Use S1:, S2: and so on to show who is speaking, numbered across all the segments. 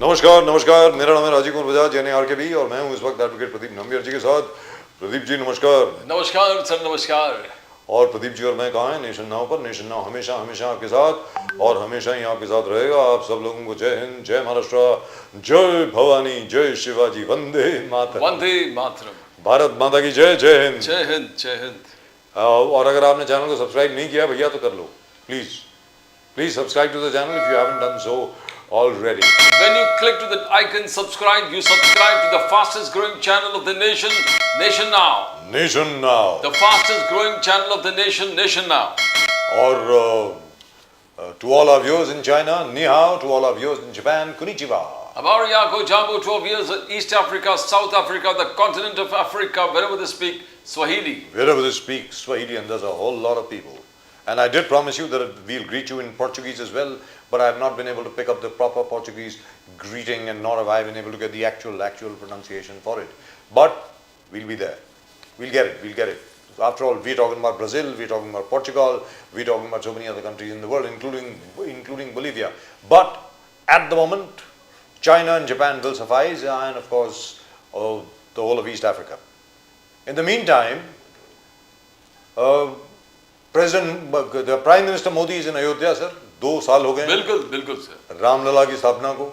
S1: नमस्कार नमस्कार, मेरा नाम है राजीव कुमार बजाज यानी आरकेबी और मैं हूं इस वक्त एडवोकेट प्रदीप नंबियार जी के साथ। प्रदीप जी नमस्कार।
S2: नमस्कार सर, नमस्कार।
S1: और प्रदीप जी और मैं कहाँ हैं? नेशन नाउ पर। नेशन नाउ हमेशा हमेशा आपके साथ और हमेशा ही आपके साथ रहेगा। आप सब लोगों को जय हिंद, जय महाराष्ट्र, जय भवानी, जय शिवाजी, वंदे मातरम।
S2: वंदे मातरम।
S1: भारत माता की जय, जय हिंद,
S2: जय हिंद, जय हिंद।
S1: और अगर आपने चैनल को सब्सक्राइब नहीं किया भैया तो कर लो, please please subscribe to the channel if you haven't done so already.
S2: When you click to that icon subscribe, you subscribe to the fastest growing channel of the nation, Nation Now.
S1: Nation Now.
S2: The fastest growing channel of the nation, Nation Now.
S1: और to all our viewers in China, ni hao. To all our viewers in Japan, konnichiwa.
S2: Abari Yako Jambu to our viewers in East Africa, South Africa, the continent of Africa, wherever they speak Swahili.
S1: Wherever they speak Swahili, and there's a whole lot of people. And I did promise you that we'll greet you in Portuguese as well, but I have not been able to pick up the proper Portuguese greeting, and nor have I been able to get the actual pronunciation for it. But we'll be there. We'll get it. So after all, we're talking about Brazil, we're talking about Portugal, we're talking about so many other countries in the world, including Bolivia. But at the moment, China and Japan will suffice, and of course, the whole of East Africa. In the meantime, the Prime Minister Modi is in Ayodhya, sir. 2 साल हो गए।
S2: बिल्कुल sir.
S1: Ramlala की स्थापना को,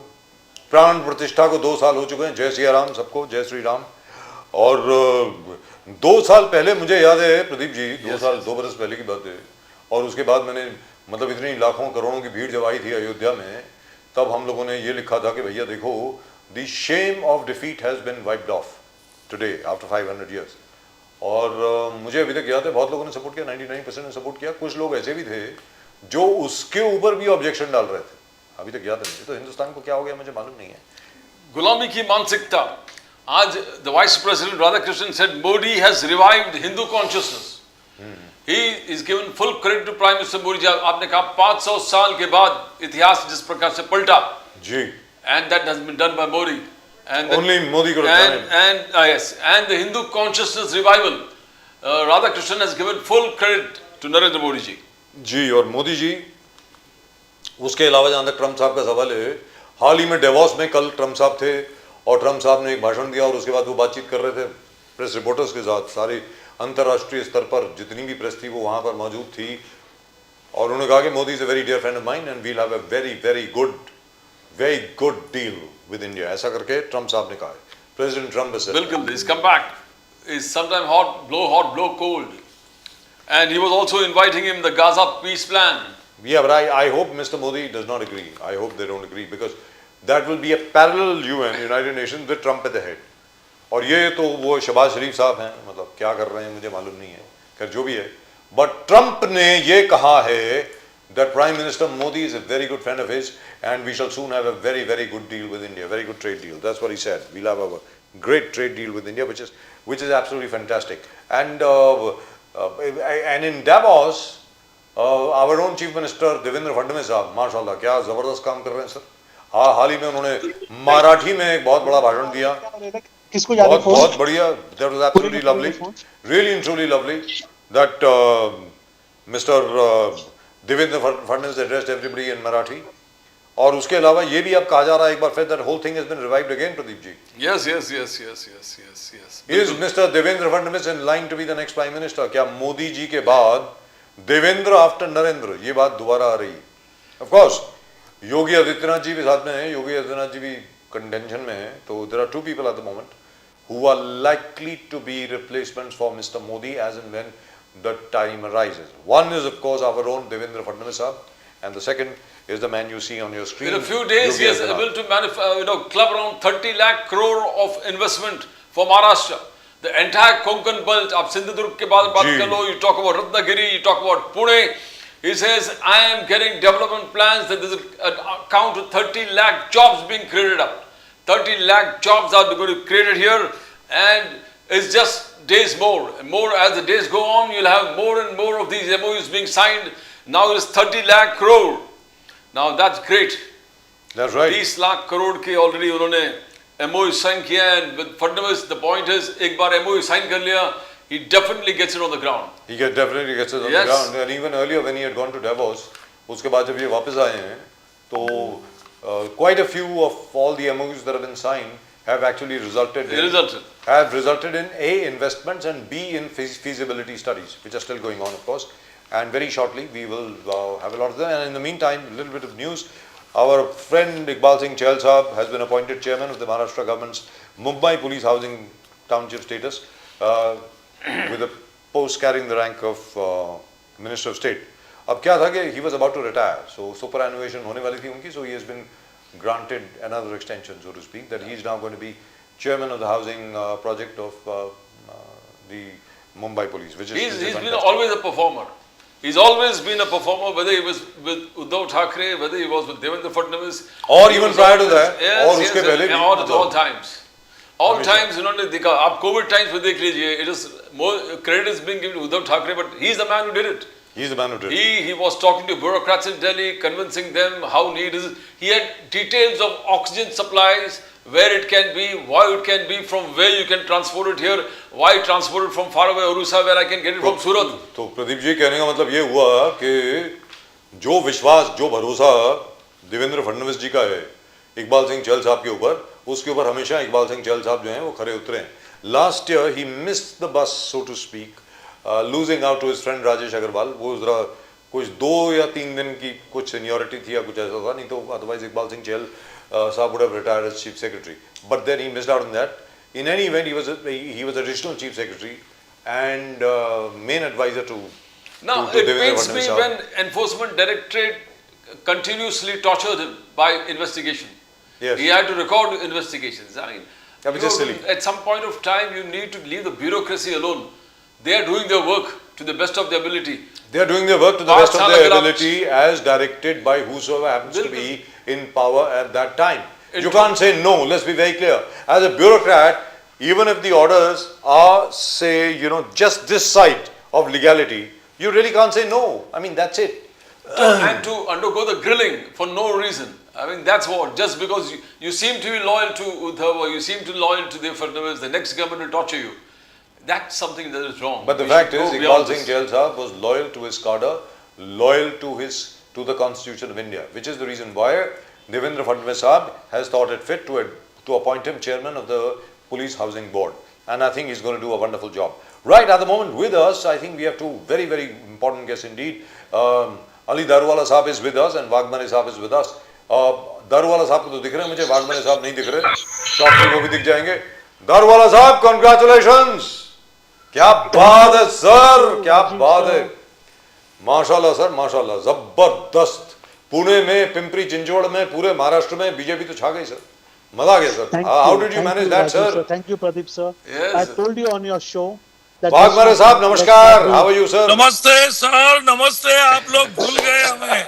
S1: प्राण प्रतिष्ठा को 2 साल हो चुके हैं। जय सिया राम सबको, जय श्री राम। और 2 साल पहले मुझे याद है प्रदीप जी, 2 बरस पहले की बात है, और उसके बाद मैंने मतलब इतनी लाखों करोड़ों की भीड़ जब आई थी अयोध्या में, तब हम लोगों ने ये लिखा था कि भैया देखो, the shame of defeat has been wiped off today after 500 years। और मुझे अभी तक याद है बहुत लोगों ने सपोर्ट किया, 99% ने सपोर्ट किया। कुछ लोग ऐसे भी थे जो उसके ऊपर भी ऑब्जेक्शन डाल रहे थे। अभी तक याद है मुझे। तो हिंदुस्तान को क्या हो गया मुझे मालूम नहीं है।
S2: गुलामी की मानसिकता। आज the vice president Radhakrishnan said Modi has revived Hindu consciousness. He is given full credit to prime minister Modi. आपने कहा 500 साल के बाद इतिहास जिस प्रकार से पलटा
S1: जी,
S2: and that has been done by Modi. And
S1: only Modi could have done it.
S2: Yes, and the Hindu consciousness revival, Radhakrishnan has given full credit to Narendra Modi ji.
S1: जी, और मोदी जी, उसके अलावा जहाँ तक ट्रम्प साहब का सवाल है, हाल ही में डेवॉस में कल ट्रम्प साहब थे और ट्रम्प साहब ने एक भाषण दिया और उसके बाद वो बातचीत कर रहे थे प्रेस रिपोर्टर्स के साथ। सारे अंतर्राष्ट्रीय स्तर पर जितनी भी प्रेस थी वो वहाँ पर मौजूद थी, और उन्होंने कहा कि Modi is a very dear friend of mine and we'll have a very good deal with India, ऐसा करके ट्रम्प साहब ने कहा है। प्रेसिडेंट ट्रम्प has said
S2: बिल्कुल, he's come back. Is sometimes hot, blow cold, and he was also inviting him the Gaza peace plan.
S1: Yeah, but I hope Mr. Modi does not agree. I hope they don't agree, because that will be a parallel UN, United Nations, with Trump at the head. और ये तो वो शहबाज शरीफ साहब हैं, मतलब क्या कर रहे हैं मुझे मालूम नहीं है, खैर जो भी है। बट ट्रम्प ने ये कहा है that Prime Minister Modi is a very good friend of his and we shall soon have a very good deal with India, very good trade deal. That's what he said. We'll have a great trade deal with India, which is absolutely fantastic. And in Davos, our own Chief Minister Devendra Fadnavis साहब, माशाल्लाह क्या जबरदस्त काम कर रहे हैं sir. हाल ही में उन्होंने मराठी में एक बहुत बड़ा भाषण दिया, बहुत बढ़िया। That was absolutely lovely, really and truly lovely that Mr. Devendra Fadnavis addressed everybody in Marathi. और उसके अलावा ये भी अब कहा जा रहा है एक बार फिर that whole thing has been revived again, Pradeep ji.
S2: Yes.
S1: Is Mr. Devendra Fadnavis in line to be the next Prime Minister? क्या मोदी जी के बाद देवेंद्र आफ्टर नरेंद्र, ये बात दोबारा आ रही है। Of course, योगी आदित्यनाथ जी भी साथ में हैं, योगी आदित्यनाथ जी भी कंटेंशन में हैं। तो there are 2 people at the moment who are likely to be replacements for Mr. Modi as and when the time arises. One is of course our own Devendra Fadnavis sahab, and the second is the man you see on your screen.
S2: In a few days he is able to club around 30 lakh crore of investment for Maharashtra. The entire Konkan belt, आप सिंधुदुर्ग के बाद बात कर लो, you talk about Ratnagiri, you talk about Pune. He says I am getting development plans that there is an account of 30 lakh jobs being created up. 30 lakh jobs are going to be created here, and it's just days more as the days go on, you'll have more and more of these MOUs being signed. Now it's 30 lakh crore. Now that's great.
S1: That's right.
S2: 30 lakh crore के already उन्होंने MOU sign किया है, and with Fadnavis the point is एक बार MOU sign कर लिया, he definitely gets it on the ground.
S1: He definitely gets it on the ground. And even earlier when he had gone to Davos, उसके बाद जब ये वापस आए हैं तो quite a few of all the MOUs that have been signed have actually resulted in A, investments, and B, in feasibility studies, which are still going on, of course. And very shortly, we will have a lot of them. And in the meantime, a little bit of news. Our friend Iqbal Singh Chahal Sahab has been appointed chairman of the Maharashtra government's Mumbai Police Housing Township status, with a post carrying the rank of Minister of State. अब क्या था कि he was about to retire, so superannuation होने वाली थी उनकी, so he has been granted another extension, so to speak, that he is now going to be chairman of the housing project of the Mumbai Police, which is
S2: he's been always a performer. He's always been a performer, whether he was with Uddhav Thackeray, whether he was with Devendra Fadnavis,
S1: or even prior to that,
S2: yes,
S1: और उसके पहले भी,
S2: all times. All times उन्होंने देखा. आप COVID times में देख लीजिए. It is more credit is being given to Uddhav Thackeray, but he's the man who did it.
S1: He's the man who did it.
S2: He was talking to bureaucrats in Delhi, convincing them how need is. He had details of oxygen supplies, where it can be, why it can be, from where you can transport it here, why transport it from far away Orissa, where I can get it from Surat.
S1: तो प्रदीप जी कहने का मतलब ये हुआ कि जो विश्वास, जो भरोसा देवेंद्र फडणवीस जी का है इकबाल सिंह चहल साहब के ऊपर, उसके ऊपर हमेशा इकबाल सिंह चहल साहब जो हैं वो खरे उतरे हैं. Last year he missed the bus, so to speak, losing out to his friend Rajesh Agarwal. वो जरा कुछ 2 या 3 दिन की कुछ सीनियोरिटी थी या कुछ ऐसा था, नहीं तो otherwise Iqbal Singh Chahal Saab would have retired as chief secretary, but then he missed out on that. In any event, he was additional chief secretary and main advisor to.
S2: Now it pains me when enforcement directorate continuously tortured him by investigation.
S1: Yes.
S2: He had to record investigations. I mean,
S1: yeah, which is silly.
S2: At some point of time, you need to leave the bureaucracy alone. They are doing their work to the best of their ability.
S1: They are doing their work to the best of their ability as directed by whosoever happens to be in power at that time. You can't say no, let's be very clear. As a bureaucrat, even if the orders are, say, just this side of legality, you really can't say no. I mean, that's it.
S2: And to undergo the grilling for no reason. I mean, that's what. Just because you seem to be loyal to Uddhav or you seem to be loyal to the Fadnavis, the next government will torture you. That's something that is wrong.
S1: But the fact is, Iqbal Singh Chahal Sahab was loyal to his cadre, loyal to the Constitution of India, which is the reason why Devendra Fadnavis Sahab has thought it fit to appoint him chairman of the Police Housing Board. And I think he's going to do a wonderful job. Right at the moment with us, I think we have two very, very important guests indeed. Ali Daruwala Sahab is with us and Waghmare Sahab is with us. Daruwala Sahab को तो दिख रहे हैं मुझे, Waghmare Sahab नहीं दिख रहे. Short में वो भी दिख जाएंगे. Daruwala Sahab, congratulations! क्या बात है सर, क्या बात है. माशाल्लाह सर, माशाल्लाह, जबरदस्त. पुणे में, पिंपरी चिंचवड़ में, पूरे महाराष्ट्र में बीजेपी तो छा गई सर. मजा आ गया sir. How did you manage that, sir?
S3: Thank you, Pradeep sir.
S2: Yes.
S3: I told you on your show that
S1: Waghmare साहब नमस्कार. How are you, sir?
S4: नमस्ते सर, नमस्ते. आप लोग भूल गए हमें.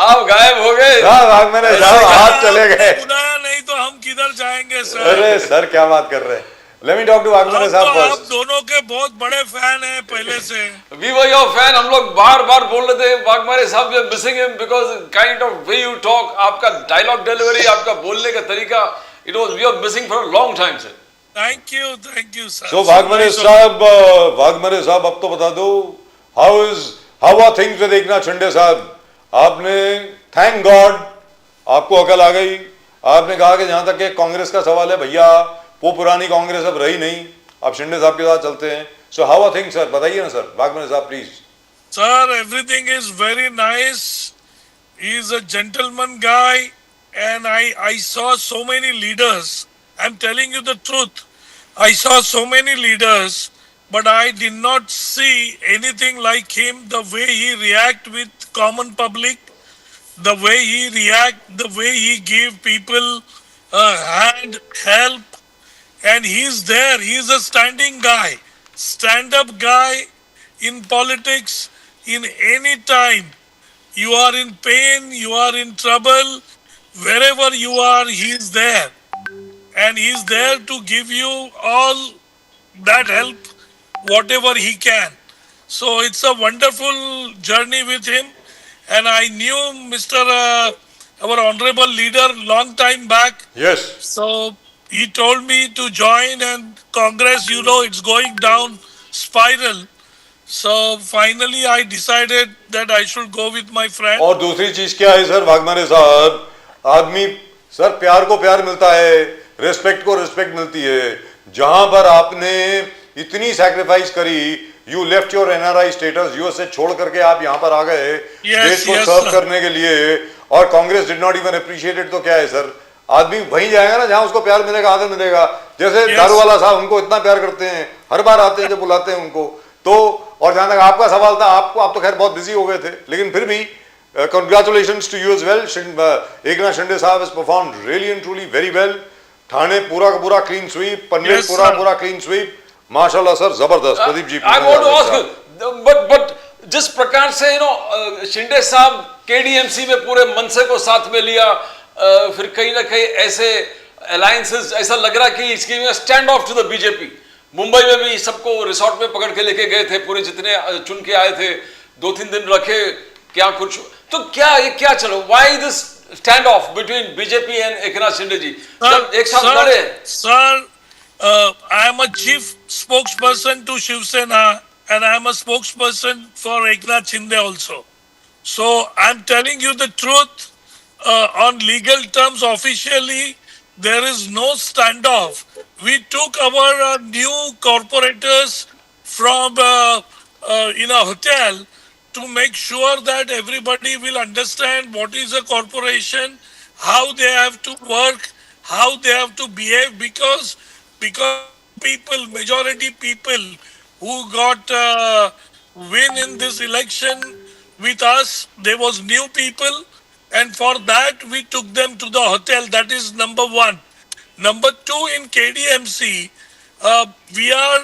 S2: आप गायब हो गए.
S1: वाघमारे साहब हाथ चले गए.
S4: बुलाया नहीं तो हम किधर जाएंगे सर.
S1: अरे सर क्या बात कर रहे हैं. Let me talk to Waghmare साहब
S4: आप
S1: first.
S4: दोनों के बहुत बड़े फैन हैं पहले से.
S2: We were your fan. हम लोग बार-बार बोल रहे थे वाघमारे साहब, we are missing him because kind of way you talk, आपका dialogue delivery, आपका बोलने का तरीका, we are missing for a long time, sir.
S4: Thank you, sir.
S1: So Waghmare साहब अब तो बता दो, how are things with Eknath Shinde साहब? आपने thank God आपको अकल आ गई. आपने कहा कि जहां तक कि कांग्रेस का सवाल है भैया, वो पुरानी कांग्रेस अब रही नहीं, अब शिंदे साहब के साथ चलते हैं. So how are things, sir? बताइए ना सर. वाघमारे साहब please.
S4: Sir, everything is very nice. He is a gentleman guy, and I saw so many leaders. I'm telling you the truth. I saw so many leaders, but I did not see anything like him. The way he react with common public, the way he react, the way he give people a hand, help, and he's there. He's a standing guy, stand-up guy in politics. In any time you are in pain, you are in trouble, wherever you are, he's there. And he's there to give you all that help, whatever he can. So it's a wonderful journey with him. And I knew Mr. Our honorable leader long time back.
S1: Yes.
S4: So he told me to join, and Congress, it's going down spiral. So finally I decided that I should go with my friend.
S1: और दूसरी चीज क्या है sir Waghmare साहब, आदमी sir प्यार को प्यार मिलता है, रिस्पेक्ट को रिस्पेक्ट मिलती है। जहां पर आपने इतनी सैक्रिफाइस करी, you left your NRI status, US से छोड़ करके आप यहां पर आ गए देश को सर्व करने के लिए, और Congress did not even appreciate it, तो क्या है सर? आदमी वहीं जाएगा ना जहां उसको प्यार मिलेगा, आदर मिलेगा। जैसे दारू वाला साहब उनको इतना प्यार करते हैं, हर बार आते हैं जब बुलाते हैं उनको तो। और जहां तक आपका सवाल था, आपको आप तो खैर बहुत बिजी हो गए थे, लेकिन फिर भी congratulations to you as well. Eknath Shinde साहब has performed really and truly very well. Thane पूरा का पूरा क्लीन स्वीप, पनवेल पूरा पूरा क्लीन स्वीप, माशाल्लाह सर, जबरदस्त। Pradeep ji,
S2: I want to ask, but जिस प्रकार से शिंदे साहब केडीएमसी में पूरे मनसे को साथ में लिया, फिर कहीं ना कहीं ऐसे अलायंसेस, ऐसा लग रहा कि इसकी stand off to the BJP. Mumbai में भी सबको रिसोर्ट में पकड़ के लेके गए थे, पूरे जितने चुन के आए थे, 2-3 दिन रखे, क्या कुछ तो ये क्या चलो, why this stand off between BJP and Eknath Shinde ji? जब एक साथ लड़े।
S4: Sir, I am a chief spokesperson to Shiv Sena and I am a spokesperson for Eknath Shinde also. So I am telling you the truth. On legal terms, officially, there is no standoff. We took our new corporators from in a hotel to make sure that everybody will understand what is a corporation, how they have to work, how they have to behave, because people, majority people who got win in this election with us, there was new people, and for that we took them to the hotel. That is number one. Number two, in KDMC, we are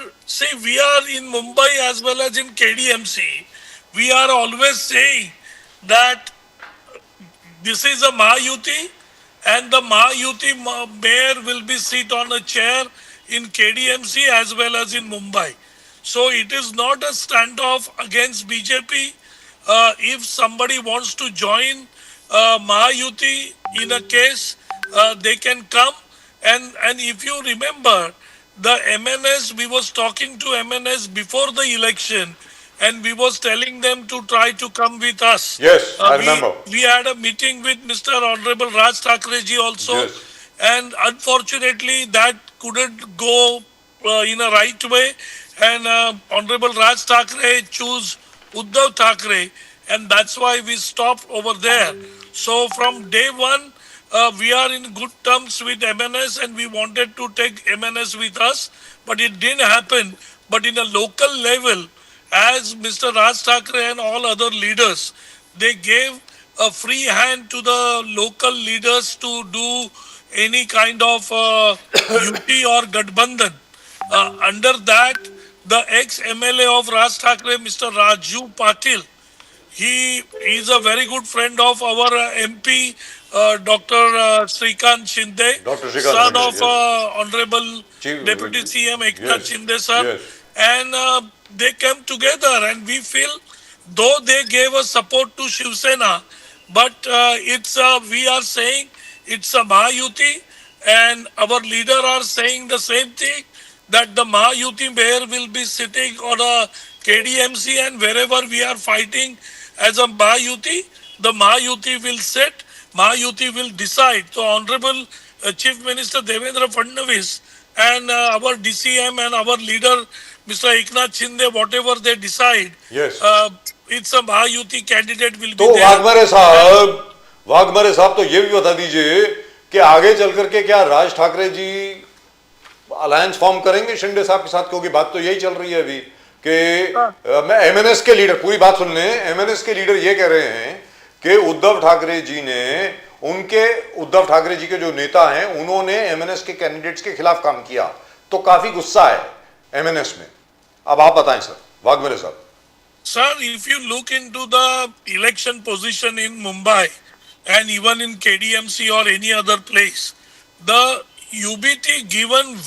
S4: in Mumbai as well as in KDMC. We are always saying that this is a Mahayuti, and the Mahayuti mayor will be sit on a chair in KDMC as well as in Mumbai. So it is not a standoff against BJP. If somebody wants to join Mahayuti in a case, they can come. And if you remember, the MNS, we was talking to MNS before the election, and we was telling them to try to come with us.
S1: Yes, I remember.
S4: We had a meeting with Mr. Honorable Raj Thakre ji also,
S1: Yes.
S4: and unfortunately that couldn't go in a right way, and Honorable Raj Thakre chose Uddhav Thackeray, and that's why we stopped over there. So from day one, we are in good terms with MNS, and we wanted to take MNS with us, but it didn't happen. But in a local level, as Mr. Raj Thackeray and all other leaders, they gave a free hand to the local leaders to do any kind of UT or Gadbandhan. Under that, the ex-MLA of Raj Thackeray, Mr. Raju Patil, he is a very good friend of our MP, Dr. Srikant Shinde,
S1: Dr. Srikant
S4: son
S1: Shinde,
S4: of
S1: yes.
S4: Honorable
S1: Chief-
S4: Deputy CM Eknath
S1: Yes,
S4: Shinde sir.
S1: yes.
S4: And they came together, and we feel, though they gave us support to Shiv Sena, but we are saying it's a Mahayuti, and our leader are saying the same thing, that the Mahayuti mayor will be sitting on a KDMC, and wherever we are fighting as a Mahayuti, the Mahayuti will sit, Mahayuti will decide. So Honorable Chief Minister Devendra Fadnavis and our DCM and our leader Mr. Eknath Shinde, whatever they decide,
S1: Yes.
S4: it's a Mahayuti candidate will
S1: तो
S4: be there.
S1: Waghmare साहब तो ये भी बता दीजिए कि आगे चल करके क्या राज ठाकरे जी अलायंस फॉर्म करेंगे शिंदे साहब के साथ? क्योंकि बात तो यही चल रही है अभी कि मैं एमएनएस के लीडर, पूरी बात सुन लें, एमएनएस के लीडर ये कह रहे हैं कि उद्धव ठाकरे जी के जो नेता हैं उन्होंने एमएनएस के कैंडिडेट्स के खिलाफ काम किया, तो काफी गुस्सा है एमएनएस में। अब आप बताएं सर, वाघमारे साहब।
S4: Sir, if you look into the election position in Mumbai and even in KDMC or any other place, the UBT given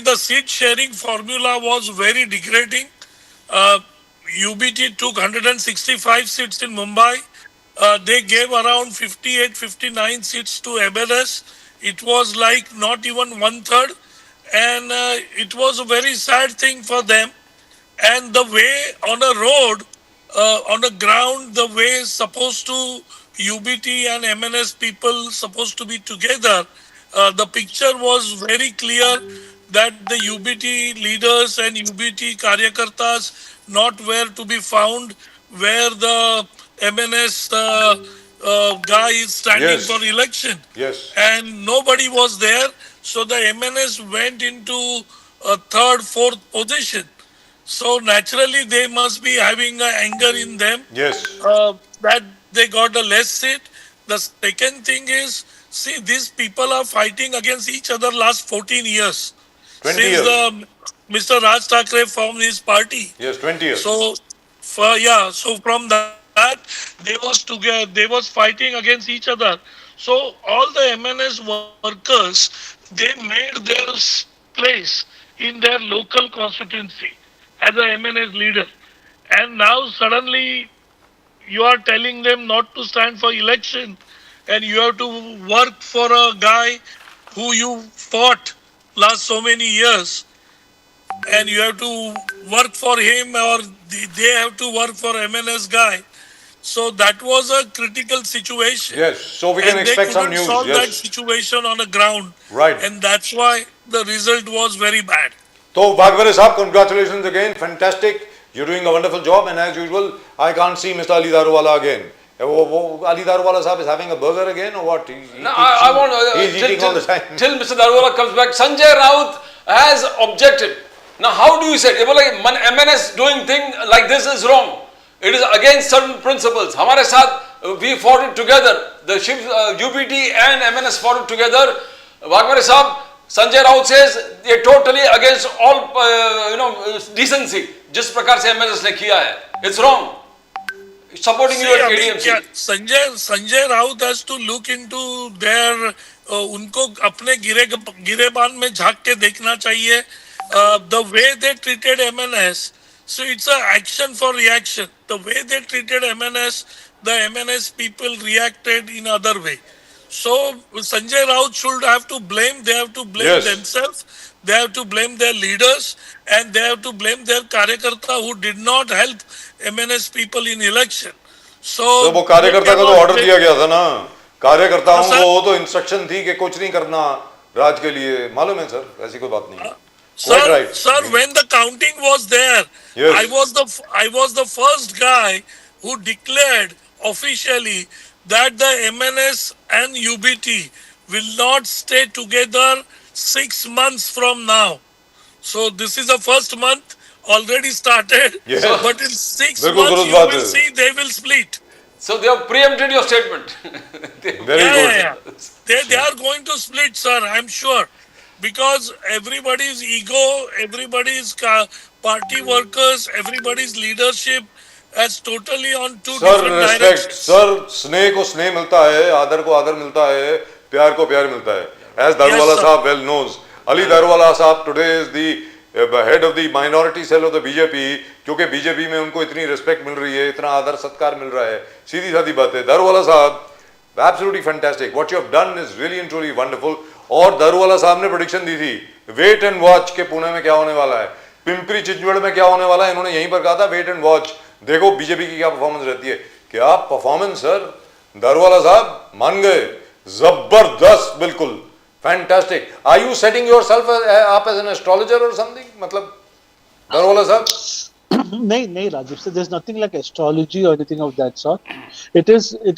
S4: the seat sharing formula was very degrading. UBT took 165 seats in Mumbai. They gave around 58, 59 seats to MLS. It was like not even 1/3, and it was a very sad thing for them. And the way on a road, on the ground, the way supposed to UBT and MNS people supposed to be together, the picture was very clear that the UBT leaders and UBT karyakartas not were to be found where the MNS guy is standing
S1: Yes.
S4: for election.
S1: Yes.
S4: And nobody was there. So the MNS went into a third, fourth position. So naturally, they must be having anger in them
S1: Yes.
S4: that they got a less seat. The second thing is, see, these people are fighting against each other last 14 years.
S1: 20
S4: Since
S1: years.
S4: Mr. Raj Thackeray formed his party.
S1: Yes, 20 years.
S4: So, so from that they was fighting against each other. So all the MNS workers, they made their place in their local constituency as a MNS leader, and now suddenly you are telling them not to stand for election, and you have to work for a guy who you fought last so many years, and you have to work for him, or they have to work for MNS guy. So that was a critical situation.
S1: Yes, so we can
S4: And
S1: expect
S4: they
S1: some
S4: couldn't
S1: news.
S4: solve that
S1: Yes.
S4: situation on the ground.
S1: Right.
S4: And that's why the result was very bad.
S1: So, Bhagware Saab, congratulations again. Fantastic. You're doing a wonderful job, and as usual, I can't see Mr. Ali Daruwala again. Ali Daruwala Saab is having a burger again, or what?
S2: No, I want
S1: He's eating all the time.
S2: till Mr. Daruwala comes back. Sanjay Raut has objected. Now, how do you say it? Like MNS doing thing like this is wrong. It is against certain principles. हमारे साथ we fought it together. The UBT and MNS fought it together. Bhagware Saab, Sanjay Raut says ये totally against all decency. जिस प्रकार से MNS ने किया है, it's wrong. Supporting
S4: See,
S2: you at
S4: अभी
S2: KDMC.
S4: क्या- Sanjay Raut has to look into their उनको अपने गिरेबान में झांक के देखना चाहिए. The way they treated MNS, so it's a action for reaction. The way they treated MNS, the MNS people reacted in other way. So Sanjay Raut should have to blame. They have to blame
S1: Yes.
S4: themselves. They have to blame their leaders, and they have to blame their karyakarta who did not help MNS people in election. So
S1: तो वो कार्यकर्ता को तो order दिया गया था ना, कार्यकर्ताओं
S4: हाँ, सर।
S1: को तो इंस्ट्रक्शन थी कि कुछ नहीं करना राज के लिए, मालूम है सर, ऐसी कोई बात नहीं है. Quite
S4: Sir,
S1: right.
S4: sir, when the counting was there,
S1: Yes.
S4: I was the first guy who declared officially that the MNS and UBT will not stay together 6 months from now. So this is the first month already started.
S1: Yes.
S4: But in 6
S1: बिल्कुल
S4: months
S1: दुरुस्त
S4: you
S1: बात
S4: will
S1: है.
S4: see they will split.
S2: So they have preempted your statement.
S1: Very good.
S4: Yeah. They are going to split, sir, I'm sure. Because everybody's ego, everybody's party workers, everybody's leadership has totally on two
S1: sir
S4: different
S1: respect,
S4: directions.
S1: Sir स्नेह को स्नेह मिलता है, आदर को आदर मिलता है, प्यार को प्यार मिलता है. As Daruwala
S4: sir.
S1: साहब well knows, Ali Daruwala साहब today is the head of the minority cell of the BJP. क्योंकि BJP में उनको इतनी रिस्पेक्ट मिल रही है, इतना आदर सत्कार मिल रहा है, सीधी सादी बात है. Daruwala साहब absolutely fantastic. What you have done is really and truly wonderful. और दारूवाला साहब ने प्रेडिक्शन दी थी, वेट एंड वॉच के पुणे में क्या होने वाला है, पिंपरी चिंचवड़ में क्या होने वाला है. इन्होंने यहीं पर कहा था वेट एंड वॉच, देखो बीजेपी की क्या परफॉर्मेंस रहती है. क्या परफॉर्मेंस सर, दारूवाला साहब मान गए, जबरदस्त, बिल्कुल fantastic. Are you setting yourself up as an astrologer और समथिंग, मतलब दारूवाला साहब?
S3: नहीं Rajiv, so there's nothing like astrology or anything of that sort. It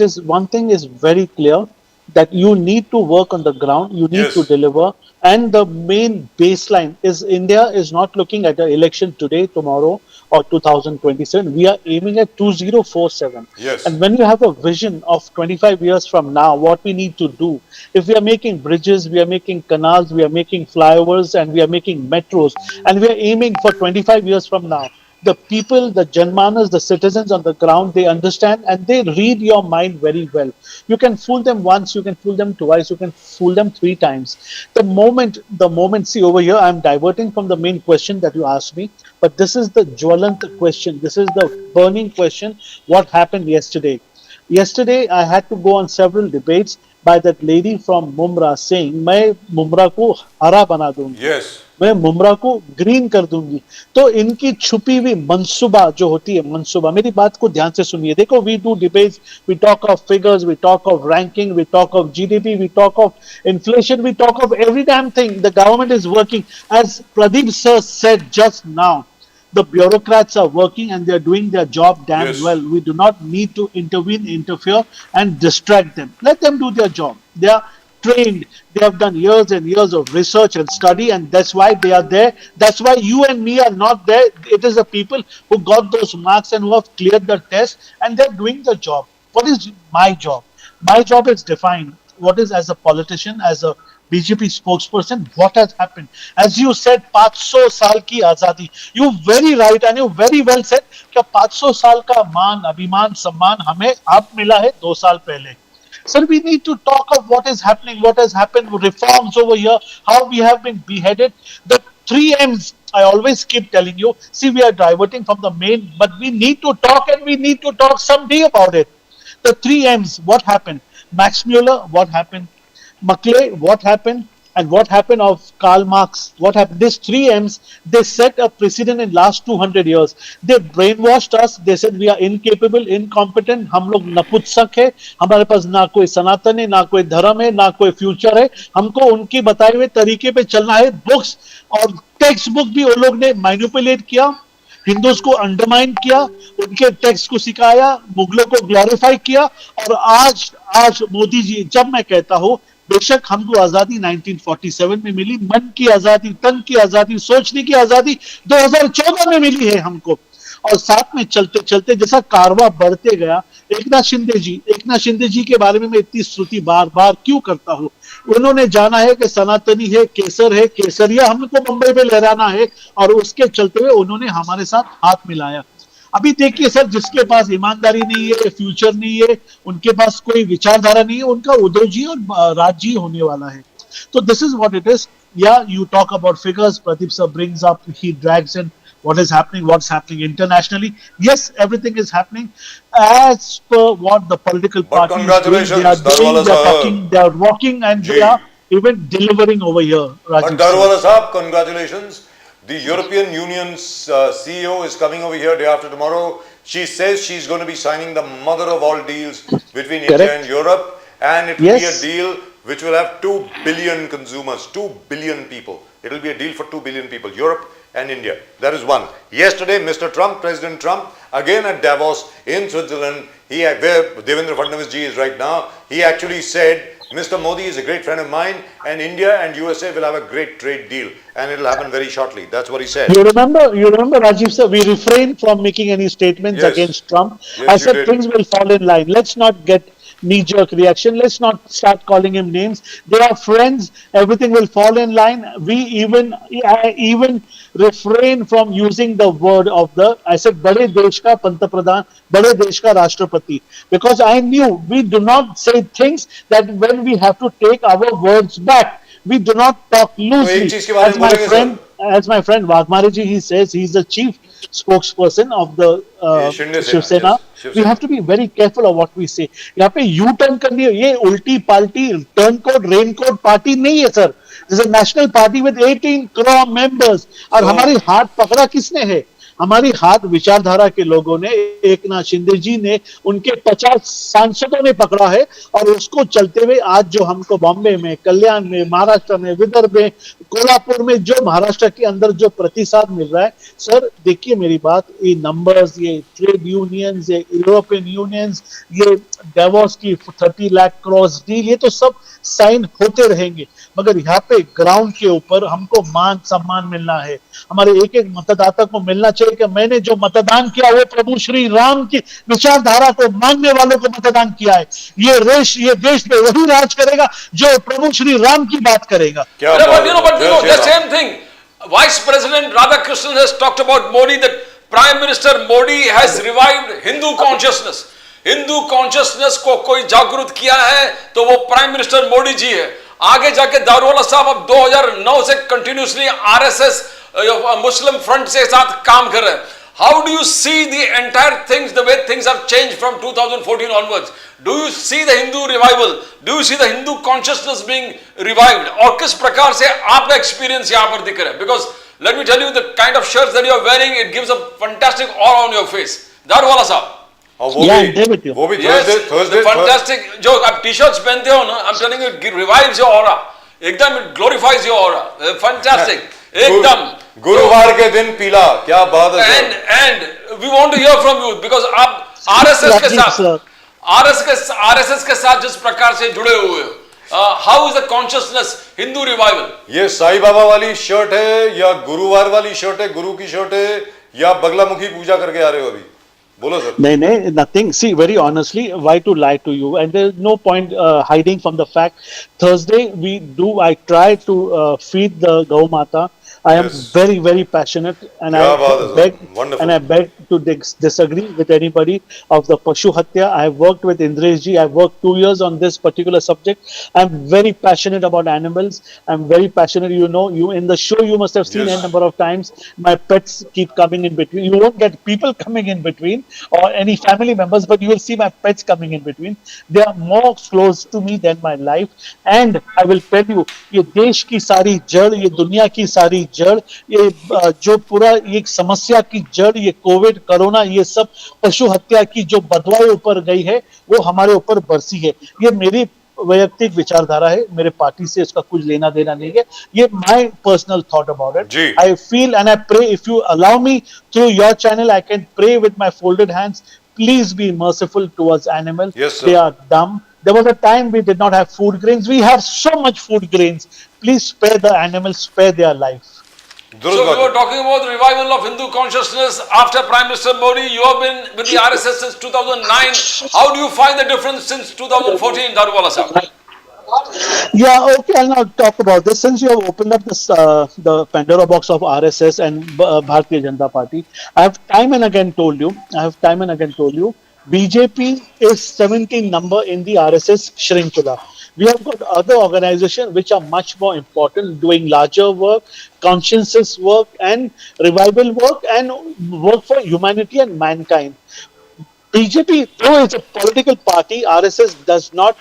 S3: is one thing is very clear, that you need to work on the ground, you need
S1: Yes.
S3: to deliver, and the main baseline is India is not looking at the election today, tomorrow, or 2027. We are aiming at 2047.
S1: Yes.
S3: And when you have a vision of 25 years from now, what we need to do, if we are making bridges, we are making canals, we are making flyovers, and we are making metros, and we are aiming for 25 years from now, the people, the Janmanas, the citizens on the ground, they understand and they read your mind very well. You can fool them once, you can fool them twice, you can fool them 3 times. The moment, see over here, I'm diverting from the main question that you asked me, but this is the Jwalant question. This is the burning question. What happened yesterday? Yesterday, I had to go on several debates by that lady from Mumra saying, मैं मुमरा को हरा बना दूंगी.
S1: Yes.
S3: मैं मुमरा को green कर दूंगी। तो इनकी छुपी हुई मनसूबा जो होती है, मनसूबा, मेरी बात को ध्यान से सुनिए। देखो, we do debates, we talk of figures, we talk of ranking, we talk of GDP, we talk of inflation, we talk of every damn thing. The government is working. As Pradeep sir said just now, the bureaucrats are working and they are doing their job damn
S1: Yes.
S3: well. We do not need to interfere and distract them. Let them do their job. They are trained. They have done years and years of research and study, and that's why they are there. That's why you and me are not there. It is the people who got those marks and who have cleared the test, and they're doing the job. What is my job? My job is defined. What is, as a politician, as a BJP spokesperson, what has happened? As you said, 500 साल की आजादी. You very right and you very well said कि 500 साल का मान, अभिमान, सम्मान हमें अब मिला है 2 साल पहले. Sir, we need to talk of what is happening, what has happened, reforms over here, how we have been beheaded. The 3 M's, I always keep telling you. See, we are diverting from the main, but we need to talk, and we need to talk someday about it. The 3 M's, what happened? Max Muller, what happened? Maclay, what happened? And what happened of Karl Marx? What happened? These 3 M's, they set a precedent in last 200 years. They brainwashed us. They said we are incapable, incompetent. हम लोग नपुंसक है. हमारे पास ना कोई सनातन है, ना कोई धर्म है, ना कोई फ्यूचर है. हमको उनकी बताए हुए तरीके पे चलना है. बुक्स और टेक्स्ट बुक भी वो लोग ने मैनिपुलेट किया. हिंदूज को अंडरमाइन किया, उनके टेक्स्ट को सिखाया, मुगलों को ग्लोरीफाई किया. और आज मोदी जी, जब मैं कहता हूं बेशक हमको आजादी 1947 में मिली, मन की आजादी, तन की आजादी, सोचने की आजादी 2014 में मिली है हमको. और साथ में चलते चलते जैसा कारवा बढ़ते गया, एकनाथ शिंदे जी के बारे में मैं इतनी स्तुति बार बार क्यों करता हूं. उन्होंने जाना है कि सनातनी है, केसर है, केसरिया हमको मुंबई में लहराना है, और उसके चलते हुए उन्होंने हमारे साथ हाथ मिलाया. अभी देखिए सर, जिसके पास ईमानदारी नहीं है, फ्यूचर नहीं है, उनके पास कोई विचारधारा नहीं है, उनका उद्धव जी और राज जी होने वाला है. तो this is what it is. या you talk about figures, Pradeep sir brings up, he drags in what is happening, what's happening internationally. Yes, everything is happening as per what the political
S1: But
S3: parties
S1: congratulations,
S3: doing. They are doing,
S1: Darwala
S3: they are
S1: sahab.
S3: talking, they are walking, and they
S1: Ji.
S3: are even delivering over here.
S1: But
S3: Rajiv sir.
S1: Darwala Sahab, congratulations. The European Union's CEO is coming over here day after tomorrow. She says she's going to be signing the mother of all deals between India
S3: Correct.
S1: and Europe, and it will be a
S3: Yes.
S1: deal which will have 2 billion consumers, 2 billion people. It will be a deal for 2 billion people, Europe and India. That is one. Yesterday, Mr. Trump, President Trump, again at Davos in Switzerland, where Devendra Fadnavis ji is right now, he actually said, Mr. Modi is a great friend of mine, and India and USA will have a great trade deal, and it will happen very shortly. That's what he said.
S3: You remember, Rajiv sir, we refrained from making any statements
S1: Yes.
S3: against Trump.
S1: Yes,
S3: I
S1: you
S3: said
S1: did.
S3: things will fall in line. Let's not get knee-jerk reaction. Let's not start calling him names. They are friends. Everything will fall in line. I even refrain from using the word of I said, बड़े देश का पंतप्रधान, बड़े देश का राष्ट्रपति, because I knew we do not say things that when we have to take our words back. We do not talk loosely.
S1: एक चीज के बारे में बोलेंगे,
S3: As my friend Vadmari ji, he says he's the chief spokesperson of the
S1: Shinde
S3: Shiv
S1: Sena,
S3: Sena.
S1: yes, Shiv
S3: We
S1: Sena.
S3: have to be very careful of what we say. यहाँ पे U turn करनी है, ये उल्टी पाल्टी turn कोड रेन कोड पार्टी नहीं है sir. This is national party with 18 crore members. और हमारी हाथ पकड़ा किसने है? हमारी हाथ विचारधारा के लोगों ने, एकनाथ शिंदे जी ने, उनके 50 सांसदों ने पकड़ा है. और उसको चलते हुए आज जो हमको बॉम्बे में, कल्याण में, महाराष्ट्र में, विदर्भ में, कोल्हापुर में जो महाराष्ट्र के अंदर जो प्रतिसाद मिल रहा है सर, देखिए मेरी बात, ये नंबर्स, ये ट्रेड यूनियंस, ये यूरोपियन यूनियंस, ये डेवोस की 30 लाख करोड़ डील, ये तो सब साइन होते रहेंगे. मगर यहाँ पे ग्राउंड के ऊपर हमको मान सम्मान मिलना है. हमारे एक एक मतदाता को मिलना चाहिए कि मैंने जो मतदान किया वो प्रभु श्री राम की विचारधारा को मानने वालों को मतदान किया है. ये देश में वही राज करेगा जो प्रभु श्री राम की बात करेगा.
S1: क्या
S2: But
S1: बात
S2: you
S1: है?
S2: know,
S1: जय Shri
S2: the
S1: Ram.
S2: same thing. Vice President Radhakrishnan has talked about Modi, that Prime Minister Modi has revived Hindu consciousness. Hindu consciousness को कोई जागरूक किया है तो वो प्राइम मिनिस्टर मोदी जी है. आगे जाके दारूवाला साहब अब 2009 से कंटिन्यूसली आरएसएस मुस्लिम फ्रंट के साथ काम कर रहे हैं. How do you see the entire things, the way things have changed from 2014 onwards? Do you see the Hindu revival? Do you see the Hindu consciousness being revived? और किस प्रकार से आपका experience यहाँ पर दिख रहा है? Because let me tell you, the kind of shirts that you are wearing, it gives a fantastic aura on your face. Daruwalla साहब.
S1: और वो
S3: Yeah,
S1: भी
S3: I'm there with you.
S1: वो भी
S2: Yes,
S1: थर्सडे
S2: the fantastic. जो आप टी-शर्ट्स पहनते हो ना, I'm telling you, it revives your aura. एकदम it glorifies your aura. Fantastic. एकदम.
S1: गुरुवार के दिन पीला, क्या बात है sir?
S2: And we want to hear from you because आप RSS के
S3: Rajiv,
S2: साथ
S3: sir.
S2: RSS के साथ जिस प्रकार से जुड़े हुए हो, how is the consciousness Hindu revival?
S1: ये साईं बाबा वाली शर्ट है या गुरुवार वाली शर्ट है, गुरु की शर्ट है या बगलामुखी पूजा करके आ रहे हो अभी? बोलो sir.
S3: No, nothing. See, very honestly, why to lie to you? And there's no point hiding from the fact. Thursday, I try to feed the Gau Mata. I am
S1: Yes.
S3: very, very passionate, and
S1: क्या बात है
S3: I
S1: sir.
S3: beg
S1: Wonderful.
S3: and I beg to disagree with anybody of the Pashu Hatya. I have worked with Indreshji. I have worked 2 years on this particular subject. I am very passionate about animals. I am very passionate. You know, you in the show you must have seen
S1: Yes.
S3: a number of times. My pets keep coming in between. You won't get people coming in between or any family members, but you will see my pets coming in between. They are more close to me than my life. And I will tell you, ये देश की सारी जड़, ये दुनिया की सारी जड़, ये जो पूरा एक समस्या की जड़, ये कोविड, कोरोना, ये सब पशु हत्या की जो बदवाएं ऊपर गई है, वो हमारे ऊपर बरसी है. ये मेरी वैयक्तिक विचारधारा है, मेरे पार्टी से इसका कुछ लेना देना नहीं है. ये my personal thought about it.
S1: Ji.
S3: I feel and I pray, if you allow me through your channel, I can pray with my folded hands. Please be merciful towards animals.
S1: Yes, sir.
S3: They are dumb. There was a time we did not have food grains. We have so much food grains. Please spare the animals, spare their life.
S1: दुरुस्त
S2: So we
S1: बात
S2: were
S1: है.
S2: talking about the revival of Hindu consciousness after Prime Minister Modi. You have been with the RSS since 2009. How do you find the difference since 2014, Daruwala sahab?
S3: Yeah, okay, I'll now talk about this. Since you have opened up this, the Pandora box of RSS and Bharatiya Janata Party, I have time and again told you, BJP is 17 number in the RSS shrinkula. We have got other organizations which are much more important, doing larger work, conscientious work, and revival work, and work for humanity and mankind. BJP, though it's a political party, RSS does not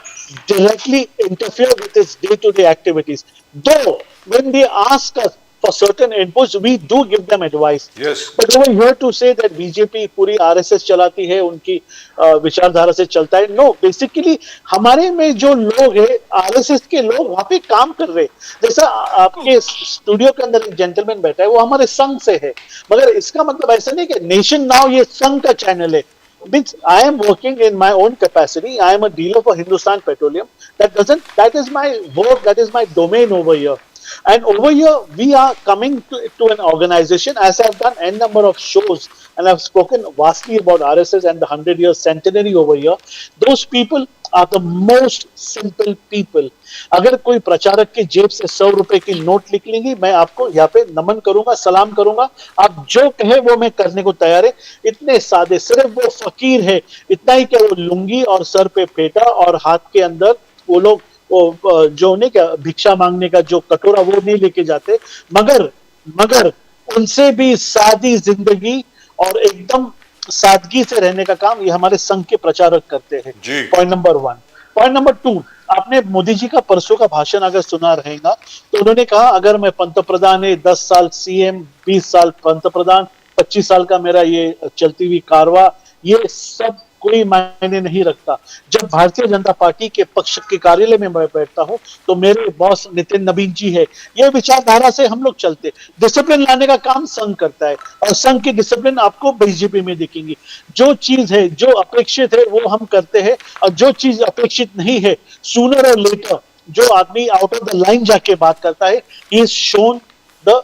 S3: directly interfere with its day-to-day activities. Though, when they ask us for certain inputs, we do give them advice.
S1: Yes.
S3: But over here to say that BJP पूरी RSS चलाती है, उनकी विचारधारा से चलता है, no, basically हमारे में जो लोग हैं, RSS के लोग वहाँ पे काम कर रहे हैं. जैसा आपके स्टूडियो के अंदर एक जेंटलमैन बैठा है, वो हमारे संघ से है, मगर इसका मतलब ऐसा नहीं कि नेशन नाउ ये संघ का चैनल है. Means I am working in my own capacity. I am a dealer for Hindustan Petroleum. That is my work, that is my domain over here. And over here, we are coming to an organization, as I've done n number of shows, and I've spoken vastly about RSS and the 100-year centenary over here. Those people are the most simple people. अगर कोई प्रचारक की जेब से 100 रुपए की note लिख लेंगी, मैं आपको यहाँ पे नमन करूंगा, सलाम करूंगा, आप जो कहे वो मैं करने को तैयार है. इतने सादे, सिर्फ वो फकीर है, इतना ही क्या वो लुंगी और सर पे फेटा और हाथ के अंदर वो लोग वो जो नहीं क्या भिक्षा मांगने का जो कटोरा वो नहीं लेके जाते, मगर उनसे भी सादी जिंदगी और एकदम सादगी से रहने का काम ये हमारे संघ के प्रचारक करते हैं.
S1: जी.
S3: Point number 1. पॉइंट नंबर 2, आपने मोदी जी का परसों का भाषण अगर सुना रहेगा तो उन्होंने कहा अगर मैं पंतप्रधान है, 10 साल सीएम, 20 साल पंतप्रधान, 25 साल का मेरा ये चलती हुई कारवा, ये सब कोई मायने नहीं रखता. जब भारतीय जनता पार्टी के पक्ष के कार्यालय में मैं बैठता हूं तो मेरे बॉस नितिन नवीन जी है. ये विचारधारा से हम लोग चलते. डिसिप्लिन लाने का काम संघ करता है और संघ की डिसिप्लिन आपको बीजेपी में दिखेंगी. जो चीज है, जो अपेक्षित है, वो हम करते हैं, और जो चीज अपेक्षित नहीं है, सूनर और लेटर जो आदमी आउट ऑफ द लाइन जाके बात करता है, he is shown the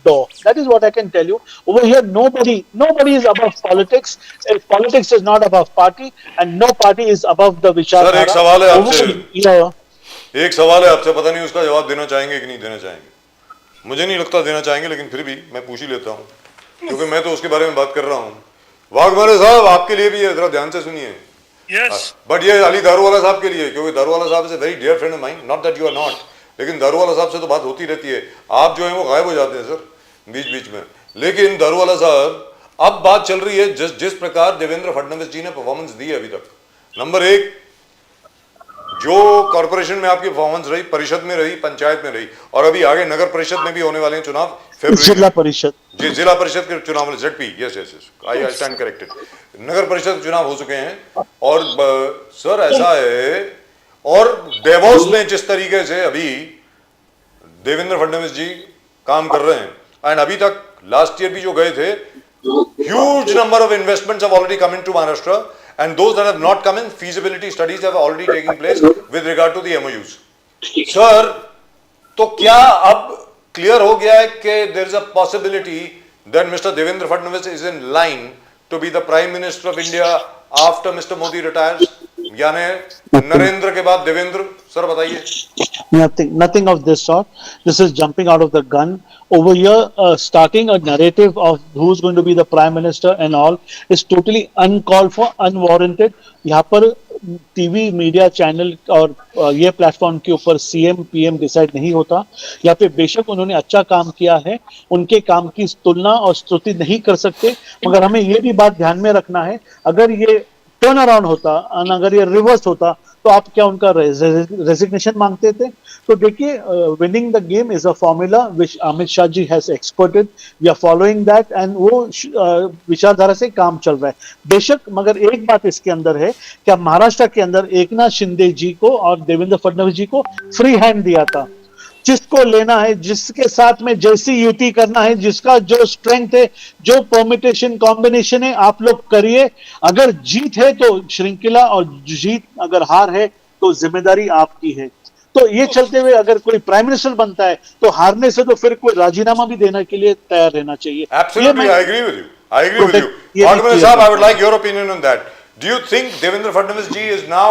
S3: door. That is what I can tell you. Over here, nobody is above politics. Politics is not above party, and no party is above the vichar.
S1: Sir, एक सवाल है आपसे.
S3: Yeah.
S1: एक सवाल है आपसे, पता नहीं उसका जवाब देना चाहेंगे कि नहीं देना चाहेंगे. मुझे नहीं लगता देना चाहेंगे, लेकिन फिर भी मैं पूछ ही लेता हूँ, क्योंकि मैं तो उसके बारे में बात कर रहा हूँ. वाघमारे साहब, आपके लिए भी है, जरा ध्यान से सुनिए.
S4: Yes.
S1: बट ये अली दारूवाला साहब के लिए, क्योंकि Daruwala sahab is a very dear friend of mine. Not that you are not, लेकिन दारूवाला साहब से तो बात होती रहती है. आप जो है वो गायब हो जाते हैं सर बीच बीच में. लेकिन दारूवाला साहब, अब बात चल रही है जिस प्रकार देवेंद्र फडणवीस जी ने परफॉर्मेंस दी है अभी तक, नंबर एक, जो कॉर्पोरेशन में आपकी परफॉर्मेंस रही, परिषद में रही, पंचायत में रही, और अभी आगे नगर परिषद में भी होने वाले हैं चुनाव,
S3: जिला परिषद,
S1: जी जिला परिषद के चुनाव, ZP, yes yes yes, I stand corrected, Nagar Parishad के चुनाव हो चुके हैं। और सर ऐसा है, और डेवोस में जिस तरीके से अभी देवेंद्र फडणवीस जी काम कर रहे हैं, एंड अभी तक लास्ट ईयर भी जो गए थे, huge number of investments have already come into Maharashtra, and those that have not come in, feasibility studies have already taken place with regard to the MOUs. Sir, तो क्या अब clear हो गया है कि there is a possibility that Mr. Devendra Fadnavis is in line to be the Prime Minister of India after Mr. Modi retires? यानी नरेंद्र के बाद देवेंद्र, सर बताइए।
S3: Nothing of this sort. This is jumping out of the gun. Over here, starting a narrative of who's going to be the prime minister and all is totally uncalled for, unwarranted. यहाँ पर TV media channel और ये platform के ऊपर CM PM decide नहीं होता। यहाँ पे बेशक उन्होंने अच्छा काम किया है, उनके काम की तुलना और स्तुति नहीं कर सकते, मगर हमें ये भी बात ध्यान में रखना है, अगर ये टर्न अराउंड होता और अगर ये रिवर्स होता तो आप क्या उनका रेजिग्नेशन मांगते थे? तो देखिए, winning the game is a formula which Amit Shah ji has experted, we are following that, and वो विचारधारा से काम चल रहा है बेशक। मगर एक बात इसके अंदर है, क्या महाराष्ट्र के अंदर एकनाथ शिंदे जी को और देवेंद्र फडणवीस जी को फ्री हैंड दिया था, जिसको लेना है, जिसके साथ में जैसी युति करना है, जिसका जो स्ट्रेंथ है, जो परमिटेशन कॉम्बिनेशन है, आप लोग करिए। अगर जीत है तो श्रृंखला, और जीत अगर हार है तो जिम्मेदारी आपकी है। तो ये चलते हुए अगर कोई प्राइम मिनिस्टर बनता है तो हारने से तो फिर कोई राजीनामा भी देने के लिए तैयार रहना चाहिए।
S1: Absolutely, I agree with you. I agree with you. Bhagwan Sahab, I would like your opinion on that. Do you think Devendra Fadnavis ji is now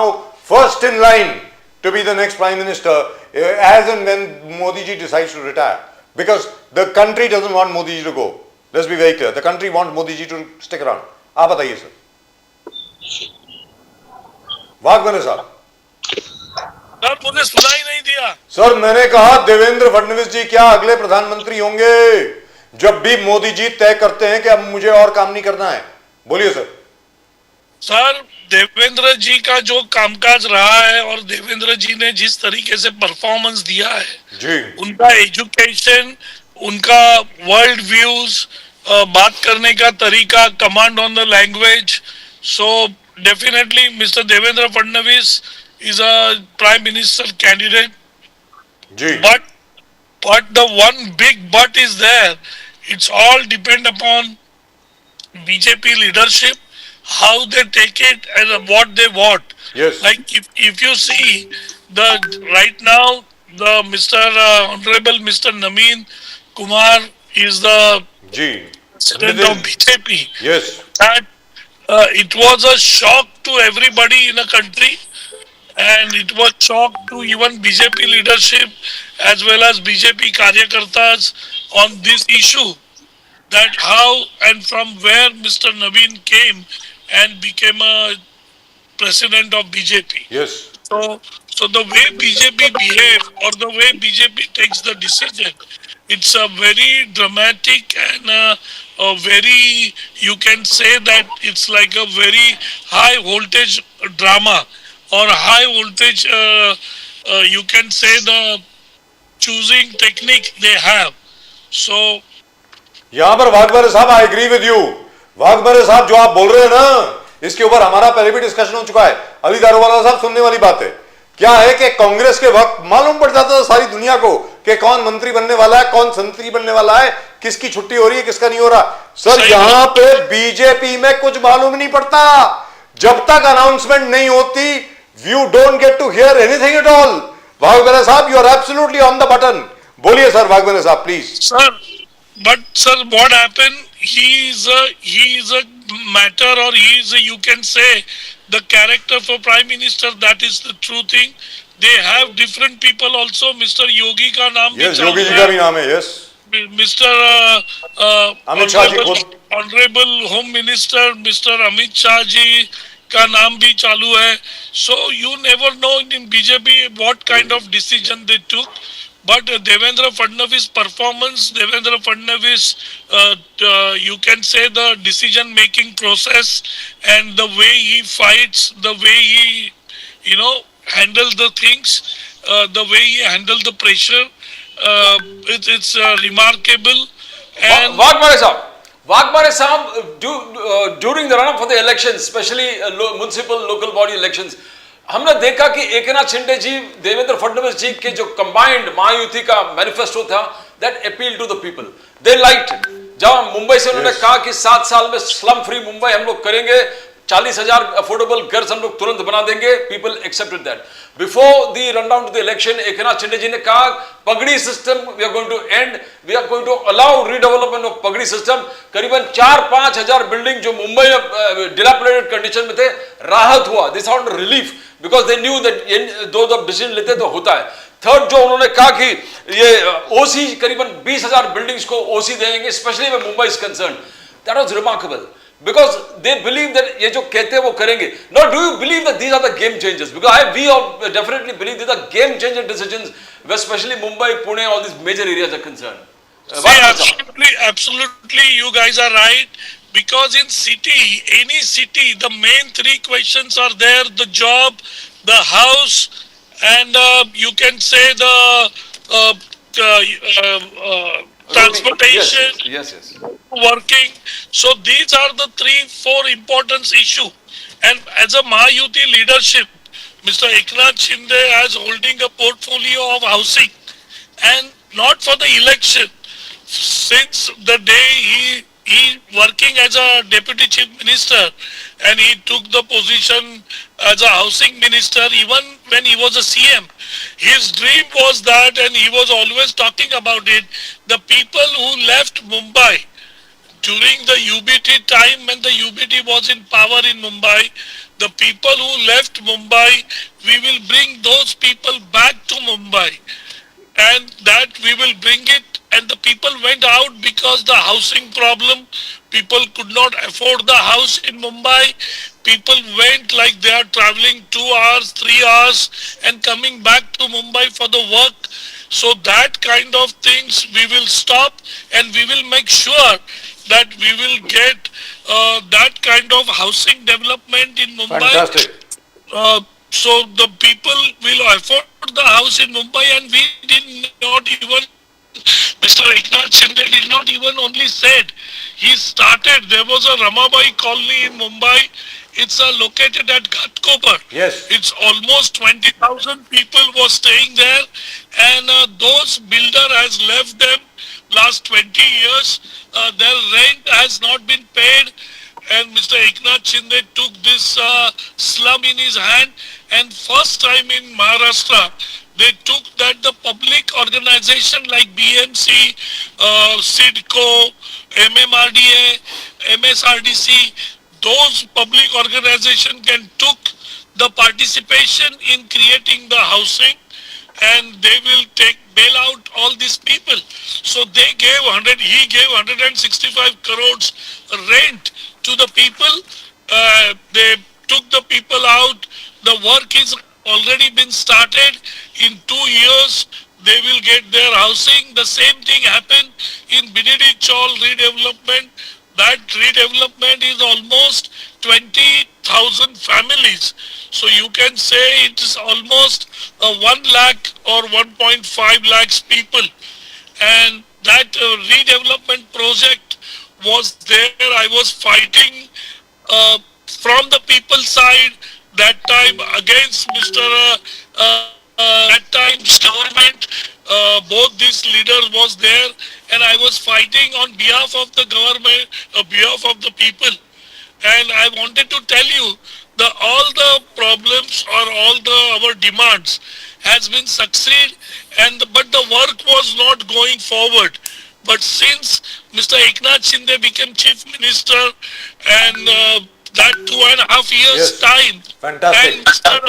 S1: first in line to be the next prime minister as and when Modi ji decides to retire? Because the country doesn't want Modi ji to go. Let's be very clear. The country wants Modi ji to stick around. आप बताइए sir. Waghmare साहब।
S4: Sir मुझे सुना ही नहीं दिया।
S1: Sir मैंने कहा देवेंद्र फडणवीस जी क्या अगले प्रधानमंत्री होंगे जब भी मोदी जी तय करते हैं कि अब मुझे और काम नहीं करना है? बोलिए सर।
S4: सर देवेंद्र जी का जो कामकाज रहा है और देवेंद्र जी ने जिस तरीके से परफॉर्मेंस दिया है
S1: जी,
S4: उनका एजुकेशन, उनका वर्ल्ड व्यूज, बात करने का तरीका, command on the language, so definitely mister Devendra Fadnavis is a prime minister candidate.
S1: जी.
S4: But the one big but is there. It's all depend upon BJP leadership, how they take it and what they want.
S1: Yes.
S4: Like if you see the right now the Mr. Honorable Mr. Naveen Kumar is the
S1: जी.
S4: president of BJP.
S1: Yes.
S4: That it was a shock to everybody in the country. And it was shock to even BJP leadership as well as BJP Karyakartas on this issue, that how and from where Mr. Naveen came and became a president of BJP.
S1: Yes.
S4: So the way BJP behave or the way BJP takes the decision, it's a very dramatic and a very, you can say that it's like a very high voltage drama. और high voltage you can say the choosing technique they have. So
S1: यहां पर Waghmare sahab I agree with you. Waghmare sahab जो आप बोल रहे हैं ना, इसके ऊपर हमारा पहले भी डिस्कशन हो चुका है। अली दारोवाला साहब सुनने वाली बात है। क्या है कि कांग्रेस के वक्त मालूम पड़ जाता था सारी दुनिया को कि कौन मंत्री बनने वाला है, कौन संतरी बनने वाला है, किसकी छुट्टी हो रही है, किसका नहीं हो रहा। सर यहां पे बीजेपी में कुछ मालूम नहीं पड़ता। जब तक अनाउंसमेंट नहीं होती you don't get to hear anything at all. Vaghmare Sahab, you are absolutely on the button. बोलिए sir Vaghmare Sahab, please.
S4: Sir, but sir, what happened? He is a matter, or he is a, you can say, the character for Prime Minister. That is the true thing. They have different people also. Mr. Yogi का नाम
S1: yes, Yogi ji का भी नाम है. Yes.
S4: Mr.
S1: Amit Shah ji,
S4: Honorable Home Minister Mr. Amit Shah ji का नाम भी चालू है. So you never know in BJP what kind of decision they took. But Devendra Fadnavis' performance, Devendra Fadnavis, you can say the decision-making process and the way he fights, the way he, handles the things, the way he handles the pressure, it's remarkable. And
S2: Wagmare Saab, during the run-up for the elections, especially municipal local body elections, हमने देखा कि एकनाथ शिंदे जी, देवेंद्र फडणवीस जी के जो combined Mahayuti का manifesto था, that appealed to the people. They liked it. जब मुंबई से उन्होंने कहा कि 7 साल में स्लम फ्री मुंबई हम लोग करेंगे, 40,000 अफोर्डेबल घर हम लोग तुरंत बना देंगे, people accepted that. Before the rundown to the election, Eknath Shinde जी ने कहा पगड़ी system we are going to end, we are going to allow redevelopment of पगड़ी सिस्टम. करीबन 4-5 हजार बिल्डिंग जो मुंबई में dilapidated कंडीशन में थे, राहत हुआ. They found relief because they knew that दो डिसीजन लेते तो होता है. थर्ड जो उन्होंने कहा कि ये ओसी करीबन 20,000 बिल्डिंग्स को ओसी देंगे, स्पेशली में Mumbai is concern. That was remarkable because they believe that ये जो कहते हैं वो करेंगे. Now do you believe that these are the game changers? Because we definitely believe these are game changer decisions, where especially Mumbai, Pune, all these major areas are concerned.
S4: Absolutely, you guys are right. Because in city, any city, the main three questions are there: the job, the house, and you can say the transportation.
S2: Yes.
S4: Working. So these are the 3-4 important issue. And as a Mahayuti leadership, Mr. Eknath Shinde is holding a portfolio of housing, and not for the election. Since the day he working as a deputy chief minister, and he took the position as a housing minister, even when he was a CM, his dream was that, and he was always talking about it, the people who left Mumbai during the UBT time, when the UBT was in power in Mumbai, the people who left Mumbai, we will bring those people back to Mumbai, and that we will bring it. And the people went out because the housing problem, people could not afford the house in Mumbai. People went like they are traveling 2 hours, 3 hours and coming back to Mumbai for the work. So that kind of things we will stop, and we will make sure that we will get that kind of housing development in Mumbai.
S1: Fantastic.
S4: So the people will afford the house in Mumbai, and we did not even, Mr. Eknath Shinde did not even only said, he started, there was a Ramabai colony in Mumbai. It's located at Ghatkopar.
S1: Yes.
S4: It's almost 20,000 people were staying there, and those builder has left them last 20 years. Their rent has not been paid, and Mr. Eknath Shinde took this slum in his hand, and first time in Maharashtra, they took that the public organization like BMC, SIDCO, MMRDA, MSRDC, those public organization can took the participation in creating the housing, and they will bail out all these people. So he gave 165 crores rent to the people. They took the people out. The work is already been started. In 2 years, they will get their housing. The same thing happened in Binidi Chaul redevelopment. That redevelopment is almost 20,000 families. So you can say it is almost 1 lakh or 1.5 lakhs people. And that redevelopment project was there. I was fighting from the people's side that time against that time's government. Both these leaders was there, and I was fighting on behalf of the government, behalf of the people. And I wanted to tell you that all the problems or all our demands has been succeed, but the work was not going forward. But since Mr. Eknath Shinde became chief minister, and that 2.5 years time,
S1: Fantastic.
S4: and Mr.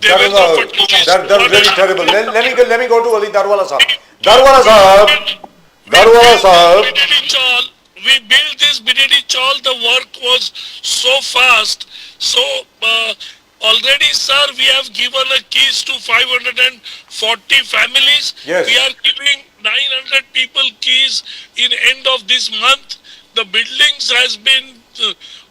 S4: Devendra Fadnavis,
S1: That's really terrible. Let me go to Ali Darwala Sahab. Darwala Sahab.
S4: We built this Binidi Chaul. The work was so fast. So Already, sir, we have given a keys to 540 families.
S1: Yes.
S4: We are giving 900 people keys in end of this month. The buildings has been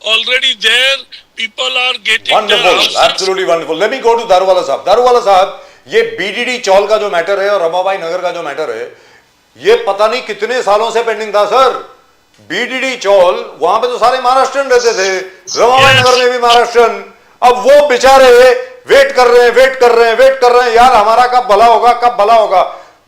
S4: already there. People are getting their
S1: wonderful,
S4: houses.
S1: Absolutely wonderful. Let me go to Daruwala sahab. Daruwala साहब, ये VDD चौल का जो matter है और रमाबाई नगर का जो matter है, ये पता नहीं कितने सालों से पेंडिंग था सर. बीडीडी चौल, वहां पे तो सारे महाराष्ट्रन रहते थे, रमाबाई नगर में भी महाराष्ट्रन. अब वो बेचारे वेट कर रहे हैं यार, हमारा कब भला होगा, कब भला होगा.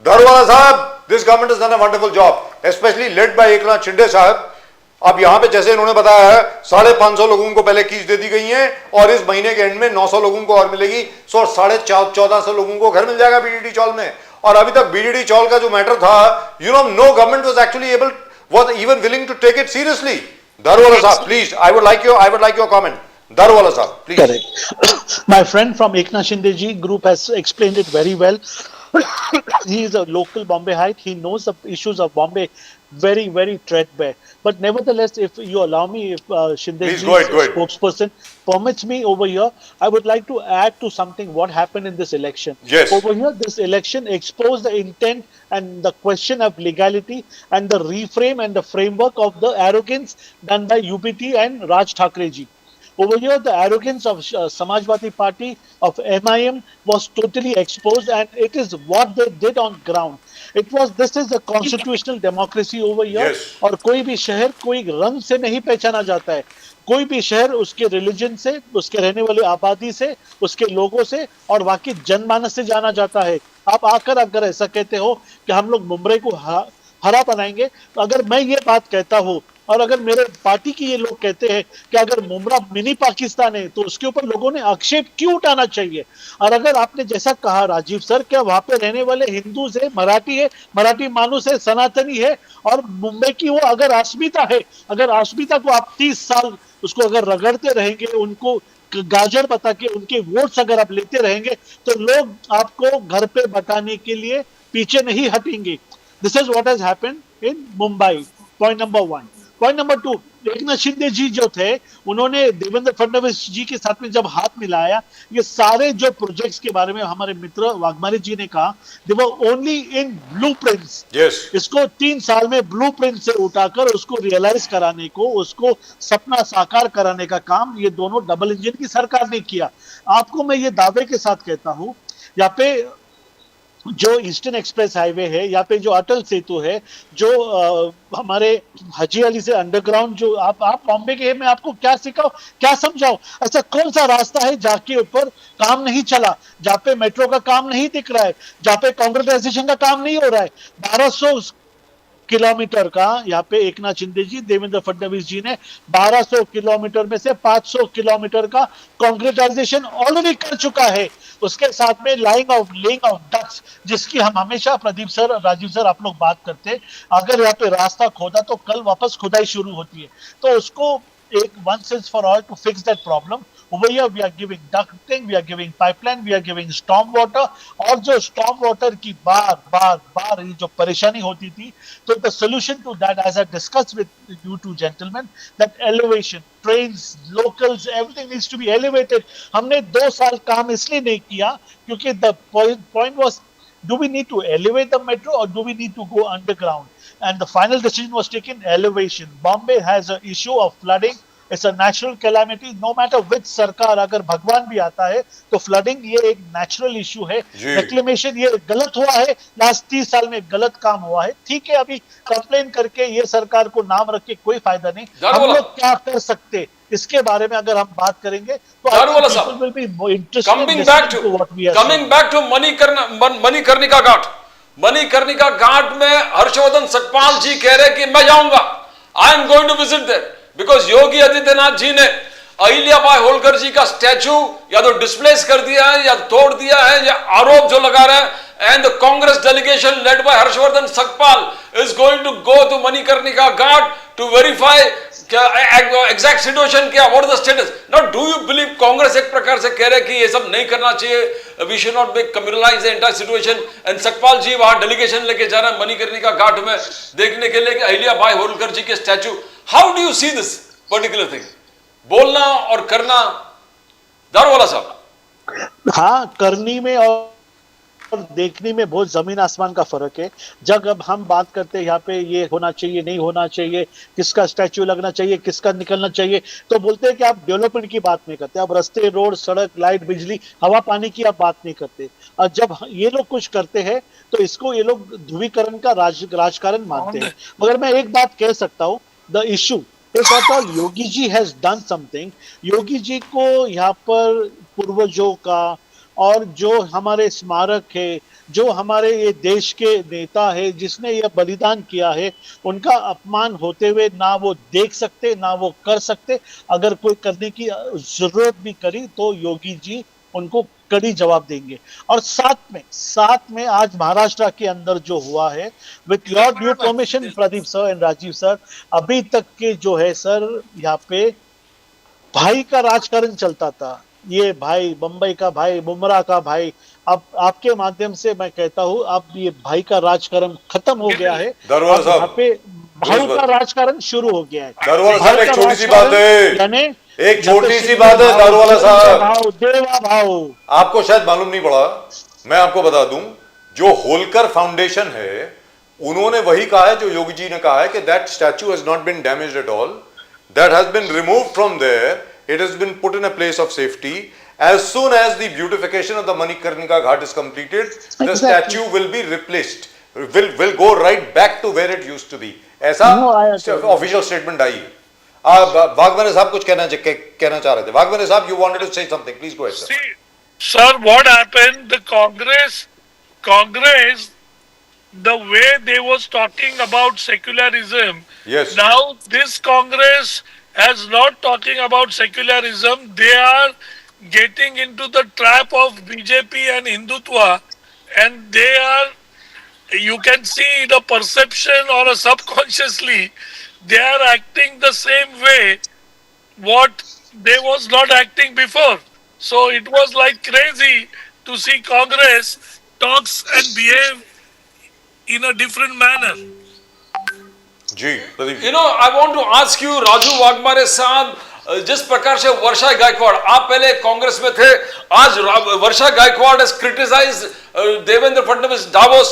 S1: दारूवाला साहब, this government has done a wonderful job, specially led by Eknath Shinde साहब. अब यहां पे जैसे इन्होंने बताया है, 550 लोगों को पहले कीज दे दी गई हैं और इस महीने के एंड में 900 लोगों को और मिलेगी. सो 1450 लोगों को घर मिल जाएगा बीडीडी चौल में. और अभी तक बीडीडी चौल का जो मैटर था, no government was actually was even willing to take it seriously. Daruwala sahab, please, I would like your comment. Daruwala sahab, please.
S3: Correct. My friend from Eknath Shinde ji group has explained it very well. He is a local Bombayite. He knows the issues of Bombay very, very threadbare. But nevertheless, if you allow me, if Shinde
S1: Please,
S3: ji,
S1: go ahead.
S3: spokesperson, permits me over here, I would like to add to something what happened in this election.
S1: Yes.
S3: Over here, this election exposed the intent and the question of legality and the reframe and the framework of the arrogance done by UPT and Raj Thakre ji. Over here, the arrogance of Samajwadi Party of MIM was totally exposed, and it is what they did on ground. This is a constitutional democracy over here.
S1: Yes.
S3: और कोई भी शहर कोई रंग से नहीं पहचाना जाता है. कोई भी शहर उसके रिलीजन से, उसके रहने वाली आबादी से, उसके लोगों से और वाकई जनमानस से जाना जाता है. आप आकर अगर ऐसा कहते हो कि हम लोग मुंबई को हरा बनाएंगे, तो अगर मैं ये बात कहता हूँ और अगर मेरे पार्टी की ये लोग कहते हैं कि अगर मुंबई मिनी पाकिस्तान है, तो उसके ऊपर लोगों ने आक्षेप क्यों उठाना चाहिए. और अगर आपने जैसा कहा राजीव सर, क्या वहां पे रहने वाले हिंदू है, मराठी मानुस है, सनातनी है, और मुंबई की वो अगर अस्मिता है, अगर अस्मिता को आप 30 साल उसको अगर रगड़ते रहेंगे, उनको गाजर बता के उनके वोट्स अगर आप लेते रहेंगे, तो लोग आपको घर पे बताने के लिए पीछे नहीं हटेंगे. This is what has happened in Mumbai. Point number 1. Point number 2, Eknath Shinde ji जो थे, उन्होंने देवेंद्र फडणवीस जी के साथ में जब हाथ मिलाया, ये सारे जो प्रोजेक्ट्स के बारे में हमारे मित्र वाघमारे जी ने कहा, they were only in blueprints.
S1: Yes.
S3: इसको 3 साल में ब्लूप्रिंट से उठाकर उसको रियलाइज कराने को, उसको सपना साकार कराने का काम ये दोनों डबल इंजन की सरकार ने किया. आपको मैं ये दावे के साथ कहता हूं, यहाँ पे जो ईस्टर्न एक्सप्रेस हाईवे है, या पे जो अटल सेतु है, जो हमारे हाजी अली से अंडरग्राउंड, जो आप बॉम्बे के हैं, मैं आपको क्या सिखाऊं, क्या समझाऊं. ऐसा कौन सा रास्ता है जाके ऊपर काम नहीं चला, जहाँ पे मेट्रो का काम नहीं दिख रहा है, जहाँ पे कांक्रीटाइजेशन का काम नहीं हो रहा है. 1200 किलोमीटर का यहाँ पे एकनाथ शिंदे जी, देवेंद्र फडणवीस जी ने 1200 किलोमीटर में से 500 किलोमीटर का कांक्रीटाइजेशन ऑलरेडी कर चुका है. उसके साथ में लेइंग ऑफ डक्ट्स, जिसकी हम हमेशा प्रदीप सर, राजीव सर, आप लोग बात करते, अगर यहाँ पे रास्ता खोदा तो कल वापस खुदाई शुरू होती है. तो उसको एक once and for all to fix that problem. Over here we are giving ducting, we are giving pipeline, we are giving storm water. और जो storm water की बार ये जो परेशानी होती थी, तो the solution to that, as I discussed with you two gentlemen, that elevation, trains, locals, everything needs to be elevated. हमने 2 साल काम इसलिए नहीं किया क्योंकि the point was, do we need to elevate the metro or do we need to go underground? And the final decision was taken, elevation. Bombay has an issue of flooding. It's a natural calamity. No matter which सरकार, अगर भगवान भी आता है, तो flooding ये एक natural issue है. Reclamation ये गलत हुआ है, लास्ट 30 साल में गलत काम हुआ है. ठीक है, अभी कंप्लेन करके ये सरकार को नाम रख के कोई फायदा नहीं. हम लोग क्या कर सकते, इसके बारे में अगर हम बात करेंगे तो people will be more interested in listening to what we are saying.
S2: Coming back to Manikarnika घाट. मणिकर्णिका घाट में हर्षवर्धन सकपाल जी कह रहे कि मैं जाऊंगा, I am going to visit there, because Yogi Adityanath ji ने अहिल्याबाई होलकर जी का स्टैचू या तो डिस्प्लेस कर दिया है या तोड़ दिया है, या आरोप जो लगा रहे हैं. And the Congress delegation led by Harshvardhan Sakpal is going to go to Manikarnika Ghat to verify exact situation क्या, what is the status. Now do you believe, Congress एक प्रकार से कह रहे कि ये सब नहीं करना चाहिए, we should not make communalise the entire situation, and Sakpal ji वहां डेलीगेशन लेके जा रहे हैं मणिकर्णिका घाट में देखने के लिए कि अहिल्याबाई होलकर जी के statue. How do you see this particular thing? बोलना और करना दारूवाला साहब।
S3: हाँ, करनी में और देखने में बहुत जमीन आसमान का फर्क है। जब अब हम बात करते हैं यहाँ पे ये होना चाहिए, नहीं होना चाहिए, किसका स्टैच्यू लगना चाहिए, किसका निकलना चाहिए, तो बोलते हैं कि आप डेवलपमेंट की बात नहीं करते, आप रास्ते, रोड, सड़क, लाइट, बिजली, हवा, पानी की आप बात नहीं करते। और जब ये लोग कुछ करते हैं तो इसको ये लोग ध्रुवीकरण का राजकारण मानते हैं। मगर मैं एक बात कह सकता हूँ, the issue if at all Yogi ji has done something, Yogi ji को यहाँ पर पूर्वजों का और जो हमारे स्मारक है, जो हमारे ये देश के नेता है जिसने ये बलिदान किया है, उनका अपमान होते हुए ना वो देख सकते, ना वो कर सकते। अगर कोई करने की जरूरत भी करी तो योगी जी उनको कड़ी जवाब देंगे। और साथ में आज महाराष्ट्र के अंदर जो हुआ है, with your due permission Pradeep sir and Rajiv sir, अभी तक के जो है सर यहाँ पे भाई का राजकारण चलता था। ये भाई, बंबई का भाई, बुमराह का भाई, अब आपके माध्यम से मैं कहता हूं, अब ये भाई का राजकारण खत्म हो गया है।
S1: दारोगा
S3: अब
S1: साहब,
S3: यहाँ पे भाई का राजकारण शुरू हो गया है।
S1: दारोगा साहब,
S3: भाई
S1: एक
S3: का
S1: छोटी सी बात है,
S3: यानी
S1: एक छोटी सी बात है दारोवाला साहब,
S3: भाव, देवा भाव।
S1: आपको शायद मालूम नहीं पड़ा, मैं आपको बता दूं, जो होलकर फाउंडेशन है उन्होंने वही कहा है जो योगी जी ने कहा है कि that statue has not been damaged at all, that has been removed from there, it has been put in a place of safety. As soon as the beautification of the Manikarnika Ghat is completed, the statue will be replaced, will go right back to where it used to be. ऐसा official statement आई। वाघमारे साहब कुछ कहना चाह रहे थे। वाघमारे साहब, you wanted to say something, please go ahead, sir.
S4: See, sir, what happened? The Congress, the way they was talking about secularism.
S1: Yes.
S4: Now this Congress is not talking about secularism. They are getting into the trap of BJP and Hindutva, and they are. You can see the perception or subconsciously they are acting the same way what they was not acting before. So it was like crazy to see Congress talks and behave in a different manner.
S1: Ji Pradeep ji.
S2: You know, I want to ask you, Raju Waghmare साहब, जिस प्रकार से वर्षा गायकवाड़, आप पहले कांग्रेस में थे, आज Varsha Gaikwad has criticized Devendra Fadnavis Davos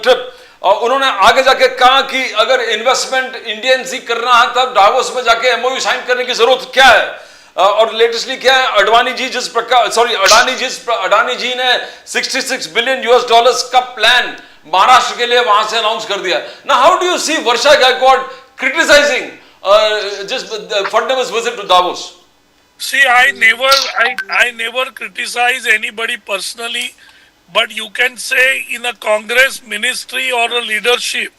S2: trip. उन्होंने आगे जाके कहा कि अगर इन्वेस्टमेंट इंडियन सी करना है तब डावोस में जाके एमओयू साइन करने की जरूरत क्या है। और लेटेस्टली क्या है, अडानी जी ने 66 बिलियन यूएस डॉलर्स का प्लान महाराष्ट्र के लिए वहां से अनाउंस कर दिया। Now how do you see Varsha Gaikwad criticising just Fadnavis visit to Davos?
S4: See, I never criticize anybody personally, but you can say in a Congress ministry or a leadership,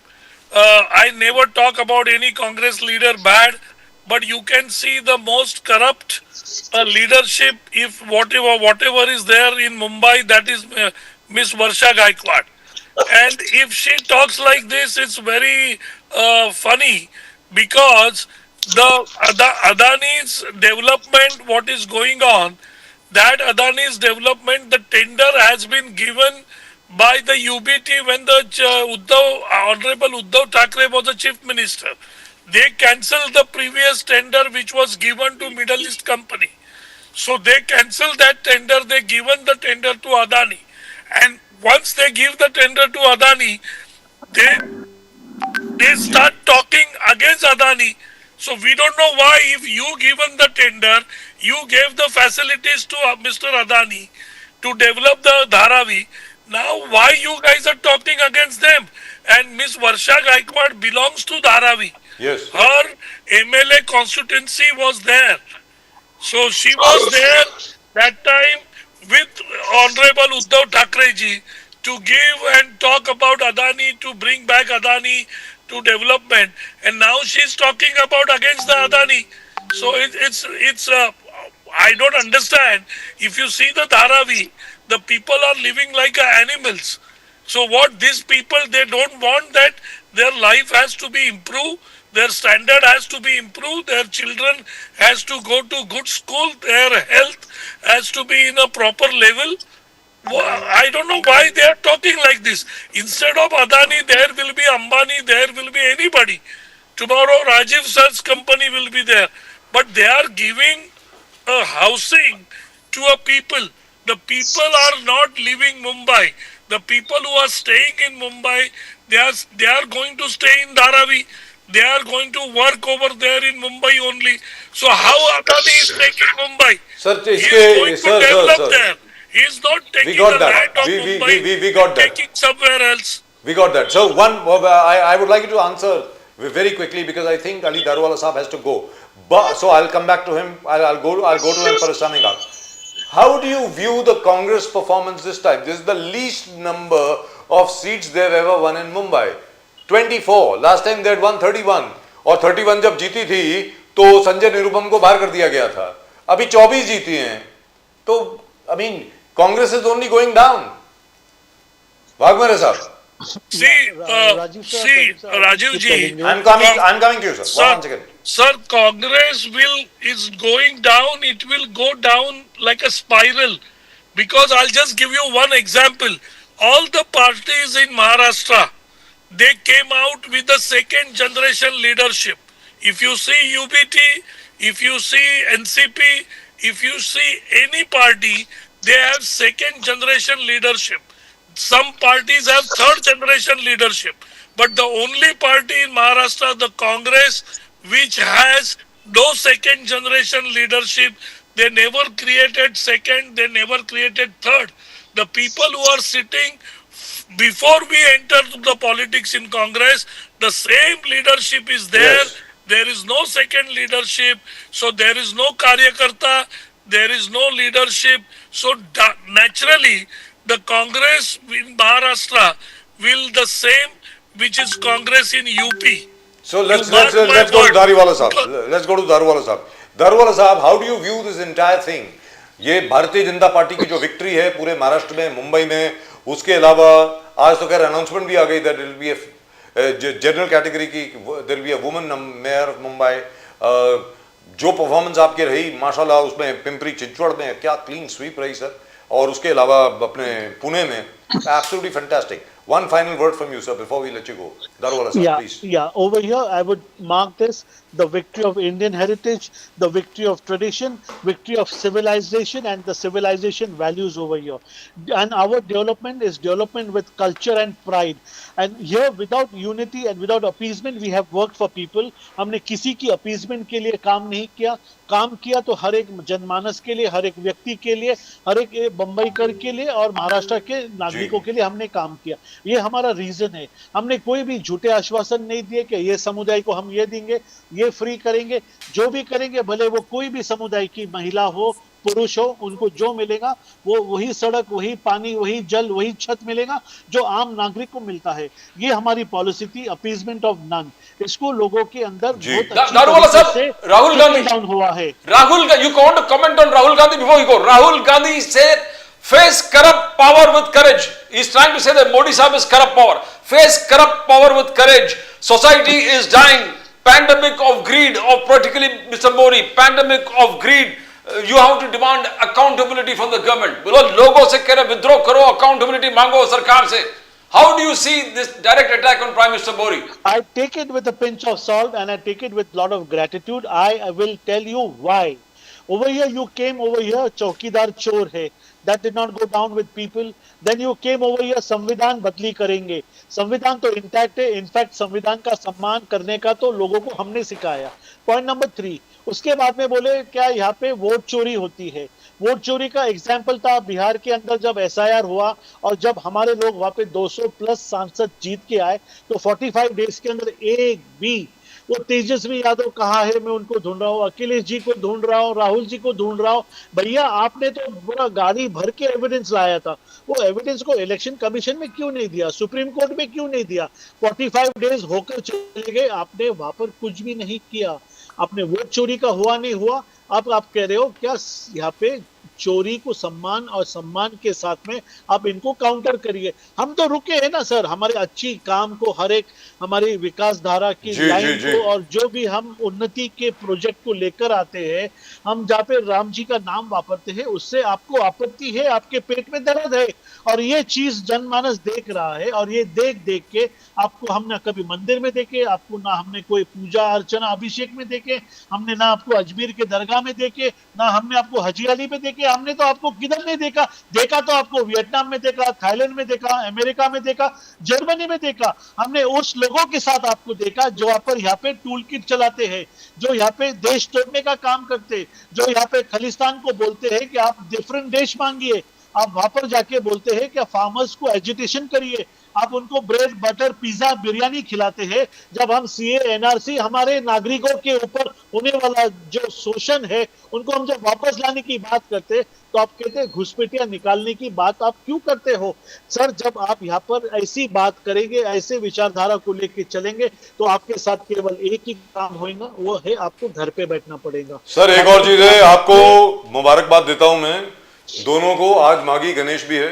S4: I never talk about any Congress leader bad, but you can see the most corrupt leadership, if whatever is there in Mumbai, that is Miss Varsha Gaikwad. And if she talks like this, it's very funny, because the Adani's development, what is going on, that Adani's development, the tender has been given by the UBT when the Honorable Uddhav Thackeray was the chief minister. They cancelled the previous tender which was given to Middle East company. So they cancelled that tender, they given the tender to Adani. And once they give the tender to Adani, they start talking against Adani. So we don't know why, if you given the tender, you gave the facilities to Mr. Adani to develop the Dharavi. Now why you guys are talking against them? And Miss Varsha Gaikwad belongs to Dharavi.
S1: Yes.
S4: Her MLA constituency was there. So she was there that time with Honorable Uddhav Thackeray ji to give and talk about Adani, to bring back Adani to development, and now she's talking about against the Adani. So it's I don't understand. If you see the Dharavi, the people are living like animals. So what these people, they don't want that their life has to be improved, their standard has to be improved, their children has to go to good school, their health has to be in a proper level. I don't know why they are talking like this. Instead of Adani, there will be Ambani, there will be anybody. Tomorrow Rajiv Sir's company will be there. But they are giving a housing to a people. The people are not leaving Mumbai. The people who are staying in Mumbai, they are going to stay in Dharavi. They are going to work over there in Mumbai only. So how Adani is taking Mumbai?
S1: Sir,
S4: He is
S1: इसके
S4: going to
S1: sir,
S4: develop
S1: sir.
S4: there. He is not taking
S1: got
S4: the
S1: that.
S4: land of
S1: We
S4: Mumbai
S1: got
S4: and
S1: that.
S4: taking somewhere else.
S1: We got that. So I would like you to answer very quickly because I think Ali Darwala Saab has to go. But so I'll come back to him. I'll go to him for a summing up. How do you view the Congress performance this time? This is the least number of seats they've ever won in Mumbai. 24. Last time they had won 31. और 31 जब जीती थी तो संजय निरुपम को बाहर कर दिया गया था. अभी 24 जीती हैं. तो I mean Congress is only going down. Waghmare साहब.
S4: See,
S3: Rajiv sir,
S4: see,
S3: sir,
S4: Rajiv
S3: keep
S4: ji.
S3: telling you.
S1: I'm coming to you, sir.
S4: Sir,
S1: One second.
S4: sir, Congress is going down. It will go down like a spiral. Because I'll just give you one example. All the parties in Maharashtra, they came out with the second generation leadership. If you see UBT, if you see NCP, if you see any party, they have second generation leadership. Some parties have third generation leadership. But the only party in Maharashtra, the Congress, which has no second generation leadership, they never created second, they never created third. The people who are sitting before we enter the politics in Congress, the same leadership is there.
S1: Yes.
S4: There is no second leadership. So there is no Karyakarta. There is no leadership. So naturally, the Congress in Maharashtra will the same which is Congress in UP.
S1: So let's
S4: You mark my
S1: go to
S4: word.
S1: Dariwala Sahab. Let's go to Dariwala Sahab. Dariwala Sahab, how do you view this entire thing? ये Bharatiya Janata party की जो victory है पूरे महाराष्ट्र में, मुंबई में, उसके अलावा आज तो खैर अनाउंसमेंट भी आ गई that will be a general category की, there will be a woman mayor of Mumbai. जो परफॉर्मेंस आपकी रही माशाल्लाह, उसमें पिंपरी चिंचवड़ में क्या क्लीन स्वीप रही सर, और उसके अलावा अपने पुणे में absolutely fantastic. One final word from you, sir, before we let you go. Darwala sir, please.
S3: Yeah. Over here, I would mark this the victory of Indian heritage, the victory of tradition, victory of civilization, and the civilization values over here. And our development is development with culture and pride. And here, without unity and without appeasement, we have worked for people. हमने किसी की appeasement के लिए काम नहीं किया. काम किया तो हर एक जनमानस के लिए, हर एक व्यक्ति के लिए, हर एक बम्बईकर के लिए और महाराष्ट्र के नागरिकों के लिए हमने काम किया. ये हमारा रीजन है. हमने कोई भी झूठे आश्वासन नहीं दिए कि ये समुदाय को हम ये देंगे, ये फ्री करेंगे. जो भी करेंगे, भले वो कोई भी समुदाय की महिला हो, पुरुष हो, उनको जो मिलेगा वो वही सड़क, वही पानी, वही जल, वही छत मिलेगा जो आम नागरिक को मिलता है. ये हमारी पॉलिसी थी, अपीजमेंट ऑफ नन. इसको लोगों के अंदर बहुत अच्छी
S2: दारूवाला
S3: तरीके
S2: साहब,
S3: से
S2: राहुल गांधी
S3: डाउन हुआ है.
S2: Rahul, you want to comment on Rahul Gandhi before you go? Rahul Gandhi said, face corrupt power with courage. He's trying to say that Modi Sahib is corrupt power. Face corrupt power with courage. Society is dying. Pandemic of greed, of particularly Mr. Modi, pandemic of greed. You have to demand accountability from the government. बोलो लोगों से कह रहे withdraw करो, accountability मांगो सरकार से. How do you see this direct attack on Prime Minister Modi?
S3: I take it with a pinch of salt and I take it with a lot of gratitude. I will tell you why. Over here, you came over here, चौकीदार चोर है. That did not go down with people. Then you came over here, संविधान बदली करेंगे. संविधान तो intact है. In fact संविधान का सम्मान करने का तो लोगों को हमने सिखाया. Point number 3. उसके बाद में बोले क्या यहाँ पे वोट चोरी होती है. वोट चोरी का एग्जाम्पल था बिहार के अंदर जब SIR हुआ और जब हमारे लोग वहां पे 200 प्लस सांसद जीत के आए तो 45 डेज के अंदर एक भी वो तेजस्वी यादव कहाँ है, मैं उनको ढूंढ रहा हूँ, अखिलेश जी को ढूंढ रहा हूँ, राहुल जी को ढूंढ रहा हूँ. भैया आपने तो पूरा गाड़ी भर के एविडेंस लाया था. वो एविडेंस को इलेक्शन कमीशन में क्यों नहीं दिया, सुप्रीम कोर्ट में क्यों नहीं दिया. 45 डेज होकर चले गए, आपने वहां पर कुछ भी नहीं किया. आपने वोट चोरी का हुआ नहीं हुआ. अब आप कह रहे हो क्या यहाँ पे चोरी को सम्मान और सम्मान के साथ में आप इनको काउंटर करिए. हम तो रुके हैं ना सर, हमारे अच्छी काम को, हर एक हमारी विकास धारा की लाइन को और जो भी हम उन्नति के प्रोजेक्ट को लेकर आते हैं, हम जहाँ पे राम जी का नाम वापरते हैं उससे आपको आपत्ति है, आपके पेट में दर्द है. और ये चीज जनमानस देख रहा है और ये देख देख के आपको हम ना कभी मंदिर में देखे, आपको ना हमने कोई पूजा अर्चना अभिषेक में देखे, हमने ना आपको अजमेर के दरगाह में देखे, ना हमने आपको हजियाली में देखे. कि हमने तो आपको किधर नहीं देखा, देखा तो आपको वियतनाम में देखा, थाईलैंड में देखा, अमेरिका में देखा, जर्मनी में देखा। हमने उस लोगों के साथ आपको देखा जो यहाँ पे टूल किट चलाते हैं, जो यहाँ पे देश तोड़ने का काम करते, जो यहाँ पे खालिस्तान को बोलते हैं कि आप डिफरेंट देश मांगिए, आप वहां पर जाके बोलते हैं कि फार्मर्स को एजुटेशन करिए, आप उनको ब्रेड बटर पिज्जा बिरयानी खिलाते हैं। जब हम सीए एनआरसी हमारे नागरिकों के ऊपर होने वाला जो शोषण है उनको हम जब वापस लाने की बात करते तो आप कहते हैं घुसपैठिया निकालने की बात आप क्यों करते हो? सर, जब आप यहाँ पर ऐसी बात करेंगे, ऐसे विचारधारा को लेकर चलेंगे तो आपके साथ केवल एक ही काम होगा, वो है आपको घर पे बैठना पड़ेगा।
S1: सर एक और चीज है, आपको मुबारकबाद देता हूं मैं दोनों को। आज माघी गणेश भी है,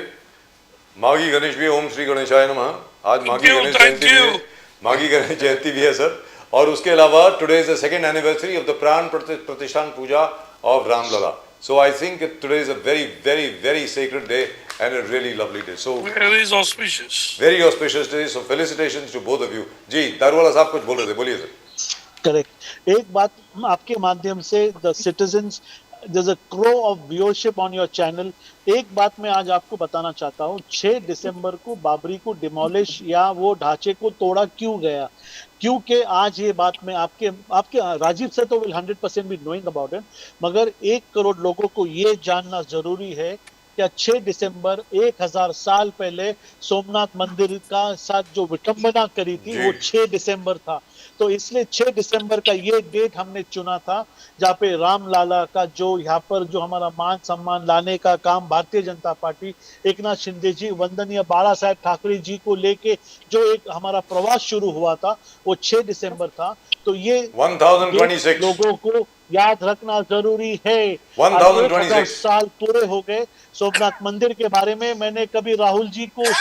S1: माघी गणेश भी है, ओम श्री गणेशाय नमः। आज माघी गणेश जयंती भी है, माघी गणेश जयंती भी है सर। और उसके अलावा today is the second anniversary of the Pran Pratishthan puja of Ramlalla. So I think today is a very, very, very sacred day and a really lovely day. So
S4: Very auspicious.
S1: very auspicious day. So felicitations to both of you. जी दारूवाला साहब कुछ बोल रहे थे, बोलिए sir.
S3: Correct. एक बात आपके माध्यम से the citizens, there's a crow of viewership on your channel। एक बात मैं आज आपको बताना चाहता हूँ, 6 दिसंबर को बाबरी को डिमोलिश या वो ढांचे को तोड़ा क्यों गया? क्योंकि आज ये बात मैं आपके राजीव सर तो will 100% be knowing about it, मगर 1 करोड़ लोगों को ये जानना जरूरी है क्या 6 दिसंबर 1000 साल पहले सोमनाथ मंदिर का साथ जो विटंबना करी थी वो 6 दिसंबर था। तो इसलिए 6 दिसंबर का ये डेट हमने चुना था जहाँ पे रामलाला का जो यहाँ पर जो हमारा मान सम्मान लाने का काम भारतीय जनता पार्टी, एकनाथ शिंदे जी, वंदनीय बाला साहेब ठाकरे जी को लेके जो एक हमारा प्रवास शुरू हुआ था वो 6 दिसंबर था। तो ये
S1: 1026
S3: लोगों को याद रखना जरूरी है।
S1: 1026
S3: साल पूरे हो गए सोमनाथ मंदिर के बारे में मैंने कभी राहुल जी को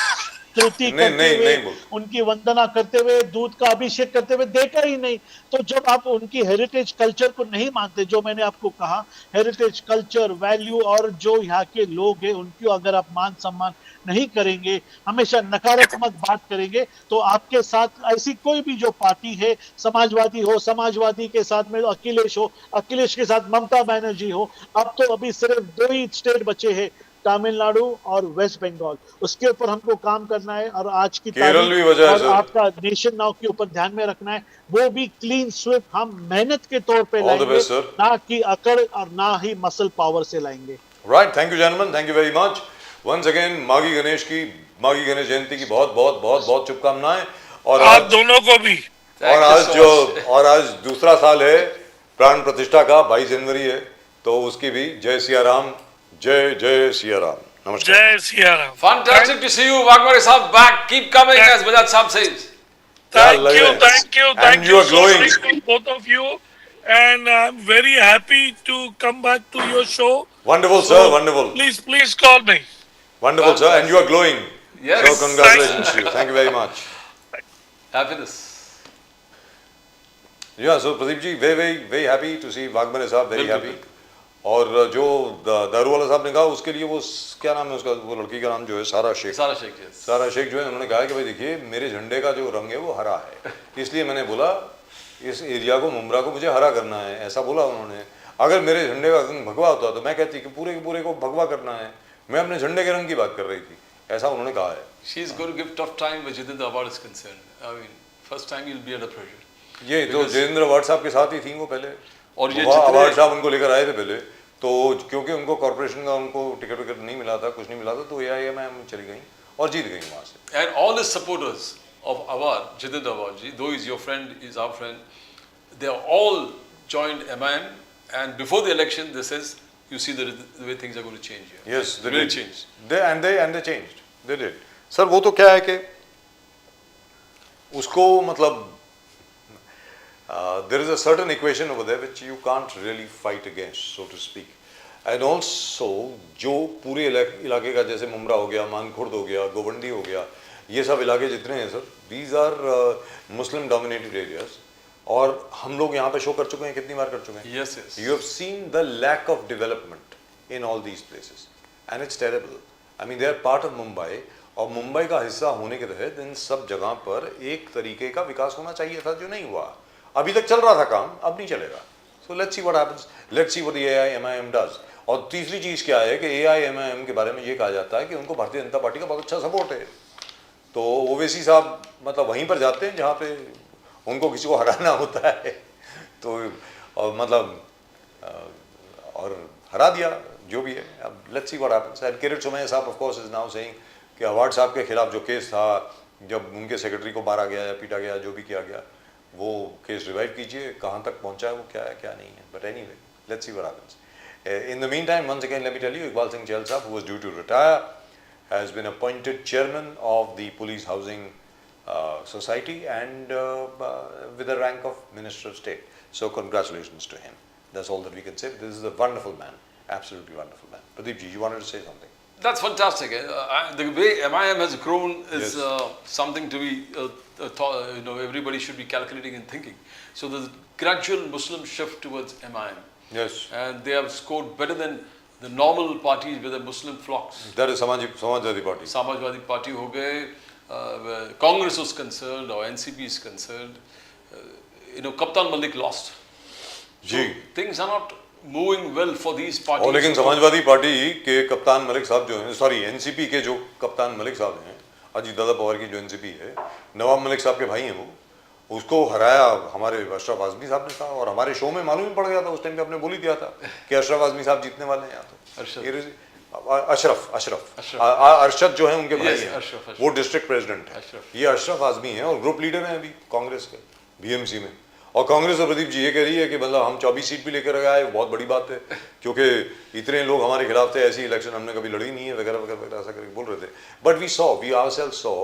S3: स्तुति करते हुए उनकी वंदना करते हुए दूध का अभिषेक करते हुए देखा ही नहीं। तो जब आप उनकी हेरिटेज कल्चर को नहीं मानते, जो मैंने आपको कहा हेरिटेज कल्चर वैल्यू और जो यहाँ के लोग हैं उनकी अगर आप मान सम्मान नहीं करेंगे, हमेशा नकारात्मक बात करेंगे, तो आपके साथ ऐसी कोई भी जो पार्टी है, समाजवादी हो, समाजवादी के साथ में अखिलेश हो, अखिलेश के साथ ममता बनर्जी हो, अब तो अभी सिर्फ 2 ही स्टेट बचे हैं, तमिलनाडु और वेस्ट बंगाल, उसके ऊपर हमको काम करना है। और आज की तारीख और आपका नेशन नाउ के ऊपर ध्यान में रखना है, वो भी क्लीन स्वीप हम मेहनत के तौर पे लाएंगे, ना कि अकड़ और ना ही मसल पावर से लाएंगे।
S1: Right, thank you gentleman, thank you very much once again. Maghi Ganesh Jayanti की बहुत बहुत बहुत बहुत शुभकामनाएं। और
S4: आप दोनों को भी।
S1: और आज दूसरा साल है प्राण प्रतिष्ठा का, 22 जनवरी है, तो उसकी भी जय सिया राम, जय जय सिया राम, नमस्कार,
S4: जय Siya Ram.
S2: Fantastic to see you, Wagmare Saab, back. Keep coming, as Bajaj Saab says.
S4: Thank you
S1: And you are
S4: so
S1: glowing.
S4: much to both of you, and I'm very happy to come back to your show.
S1: Wonderful, sir, wonderful.
S4: Please call me.
S1: Wonderful, sir, and you are glowing.
S2: Yes.
S1: So congratulations to you. Thank you very much.
S2: Happiness.
S1: Yeah, so Pradeep ji, very happy to see Wagmare साहब, very happy. और जो दारूवाला साहब ने कहा उसके लिए वो क्या नाम है उसका, वो लड़की का नाम जो है सारा शेख जो है, उन्होंने कहा कि भाई देखिए मेरे झंडे का जो रंग है वो हरा है, इसलिए मैंने बोला इस एरिया को, मुमरा को मुझे हरा करना है, ऐसा बोला उन्होंने। अगर मेरे झंडे का रंग भगवा होता तो मैं कहती कि पूरे के पूरे को भगवा करना है, मैं अपने झंडे के रंग की बात कर रही थी, ऐसा उन्होंने कहा है।
S2: She is going to give tough time when Jitendra Award is concerned. I mean, first time you'll be under pressure.
S1: ये तो जितेंद्र अवार्ड साहब के साथ ही थी वो पहले,
S2: और ये
S1: अवार्ड साहब उनको लेकर आए थे पहले, तो क्योंकि उनको कॉर्पोरेशन का उनको टिकट नहीं मिला था, कुछ नहीं मिला था, तो AIM चली गई और जीत गई वहाँ से।
S2: And all the supporters of Award, Jitendra Award ji, though he's your friend, he's our friend, they are all joined MIM, and before the election, this is, you see the way things are going to change here.
S1: Yes, they
S2: will
S1: did.
S2: change.
S1: They changed. They did. Sir वो तो क्या है कि उसको मतलब there is a certain equation over there which you can't really fight against, so to speak. And also जो पूरे इलाके का जैसे मुमरा हो गया, मानखुर्द हो गया, गोवंडी हो गया, ये सब इलाके जितने हैं sir, these are Muslim dominated areas, और हम लोग यहाँ पे शो कर चुके हैं, कितनी बार कर चुके हैं।
S2: Yes, yes.
S1: You have seen the lack of development in all these places, and it's terrible. I mean, they are part of Mumbai, और मुंबई का हिस्सा होने के तहत इन सब जगह पर एक तरीके का विकास होना चाहिए था जो नहीं हुआ। अभी तक चल रहा था काम, अब नहीं चलेगा। So let's see what happens. Let's see what the AIMIM does. और तीसरी चीज़ क्या है कि AIMIM के बारे में ये कहा जाता है कि उनको भारतीय जनता पार्टी का बहुत अच्छा सपोर्ट है। तो ओवैसी साहब मतलब वहीं पर जाते हैं जहाँ पे उनको किसी को हराना होता है, तो और मतलब और हरा दिया जो भी है। अब let's see what happens. And Kirit Somaiya साहब of course is now saying कि अवार्ड साहब के खिलाफ जो केस था, जब उनके सेक्रेटरी को मारा गया या पीटा गया, जो भी किया गया, वो केस रिवाइव कीजिए, कहाँ तक पहुँचा है वो, क्या है क्या नहीं है। But anyway let's see what happens. In the meantime, once again, let me tell you, Iqbal Singh Chahal Sahab, who was due to retire, has been appointed chairman of the Police Housing Society and with the rank of Minister of State. So congratulations to him. That's all that we can say. This is a wonderful man, absolutely wonderful man. Pradeep ji, you wanted to say something?
S2: That's fantastic. The way MIM has grown is
S1: Yes.
S2: something to be, everybody should be calculating and thinking. So there's a gradual Muslim shift towards MIM.
S1: Yes.
S2: And they have scored better than the normal parties with the Muslim flocks.
S1: That is Samajwadi Party.
S2: Samajwadi Party ho gaye, Congress was concerned or NCP is concerned. Kaptan Malik lost.
S1: जी।
S2: So things are not moving well for these parties.
S1: और लेकिन Samajwadi party के कप्तान मलिक साहब जो हैं, sorry NCP के जो कप्तान मलिक साहब हैं, अजीत दादा पवार की जो एनसीपी है, नवाब मलिक साहब के भाई हैं, वो उसको हराया हमारे अशरफ आजमी साहब ने। था और हमारे शो में मालूम ही पड़ गया था, उस टाइम पे आपने बोल ही दिया था कि अशरफ आजमी साहब जीतने वाले हैं। यहाँ तो अरशद जो है उनके भाई हैं, वो डिस्ट्रिक्ट प्रेसिडेंट है। ये अशरफ आजमी हैं और ग्रुप लीडर हैं अभी कांग्रेस के बीएमसी में। और कांग्रेस और प्रदीप जी ये कह रही है कि मतलब हम 24 सीट भी लेकर आए, बहुत बड़ी बात है, क्योंकि इतने लोग हमारे खिलाफ थे, ऐसी इलेक्शन हमने कभी लड़ी नहीं है, वगैरह वगैरह ऐसा करके बोल रहे थे। But we ourselves saw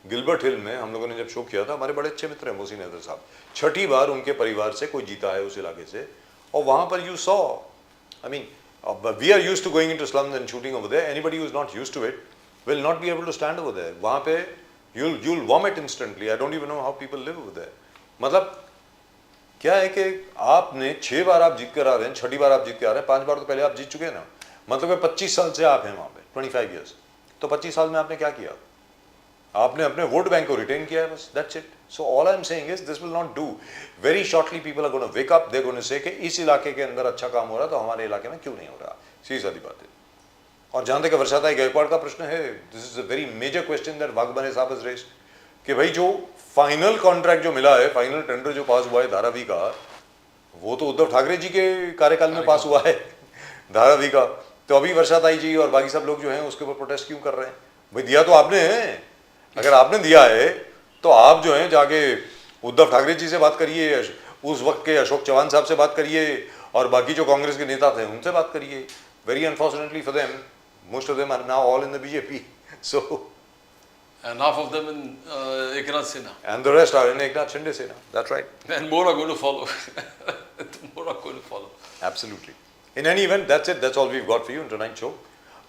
S1: Gilbert Hill में हम लोगों ने जब शो किया था, हमारे बड़े अच्छे मित्र हैं मोहसिन हैदर साहब, छठी बार उनके परिवार से कोई जीता है उस इलाके से। और वहाँ पर you saw, I mean, we are used to going into slums and shooting over there, anybody who is not used to it will not be able to stand over there. वहाँ पे you'll vomit instantly. I don't even know how people live over there. मतलब क्या है कि आपने 6 बार आप जीत कर आ रहे हैं, छठी बार आप जीत के आ रहे हैं, 5 बार तो पहले आप जीत चुके हैं ना। मतलब 25 साल से आप हैं वहाँ पे, 25 years। तो 25 साल में आपने क्या किया? आपने अपने वोट बैंक को रिटेन किया है, बस, that's it. So all I am saying is this will not do. Very shortly people are gonna wake up, they gonna say कि इस इलाके के अंदर अच्छा काम हो रहा है तो हमारे इलाके में क्यों नहीं हो रहा। सीधी सादी बात है। और जहाँ तक वर्षाताई गायकवाड़ का प्रश्न है, this is a very major question that Waghbane साहब हैज रेज्ड कि भाई जो फाइनल कॉन्ट्रैक्ट जो मिला है, फाइनल टेंडर जो पास हुआ है धारावी का, वो तो उद्धव ठाकरे जी के कार्यकाल में पास हुआ है धारावी का। तो अभी वर्षाताई जी और बाकी सब लोग जो हैं उसके ऊपर प्रोटेस्ट क्यों कर रहे हैं? भाई दिया तो आपने है, अगर आपने दिया है तो आप जो हैं जाके उद्धव ठाकरे जी से बात करिए, उस वक्त के अशोक चौहान साहब से बात करिए, और बाकी जो कांग्रेस के नेता थे उनसे बात करिए। Very unfortunately for them, most of them are now all in the BJP. So,
S2: and half of them in Eknath Sinha.
S1: And the rest are in Eknath Shinde Sena. That's right.
S2: And more are going to follow. More are going to follow.
S1: Absolutely. In any event, that's it. That's all we've got for you in tonight's show.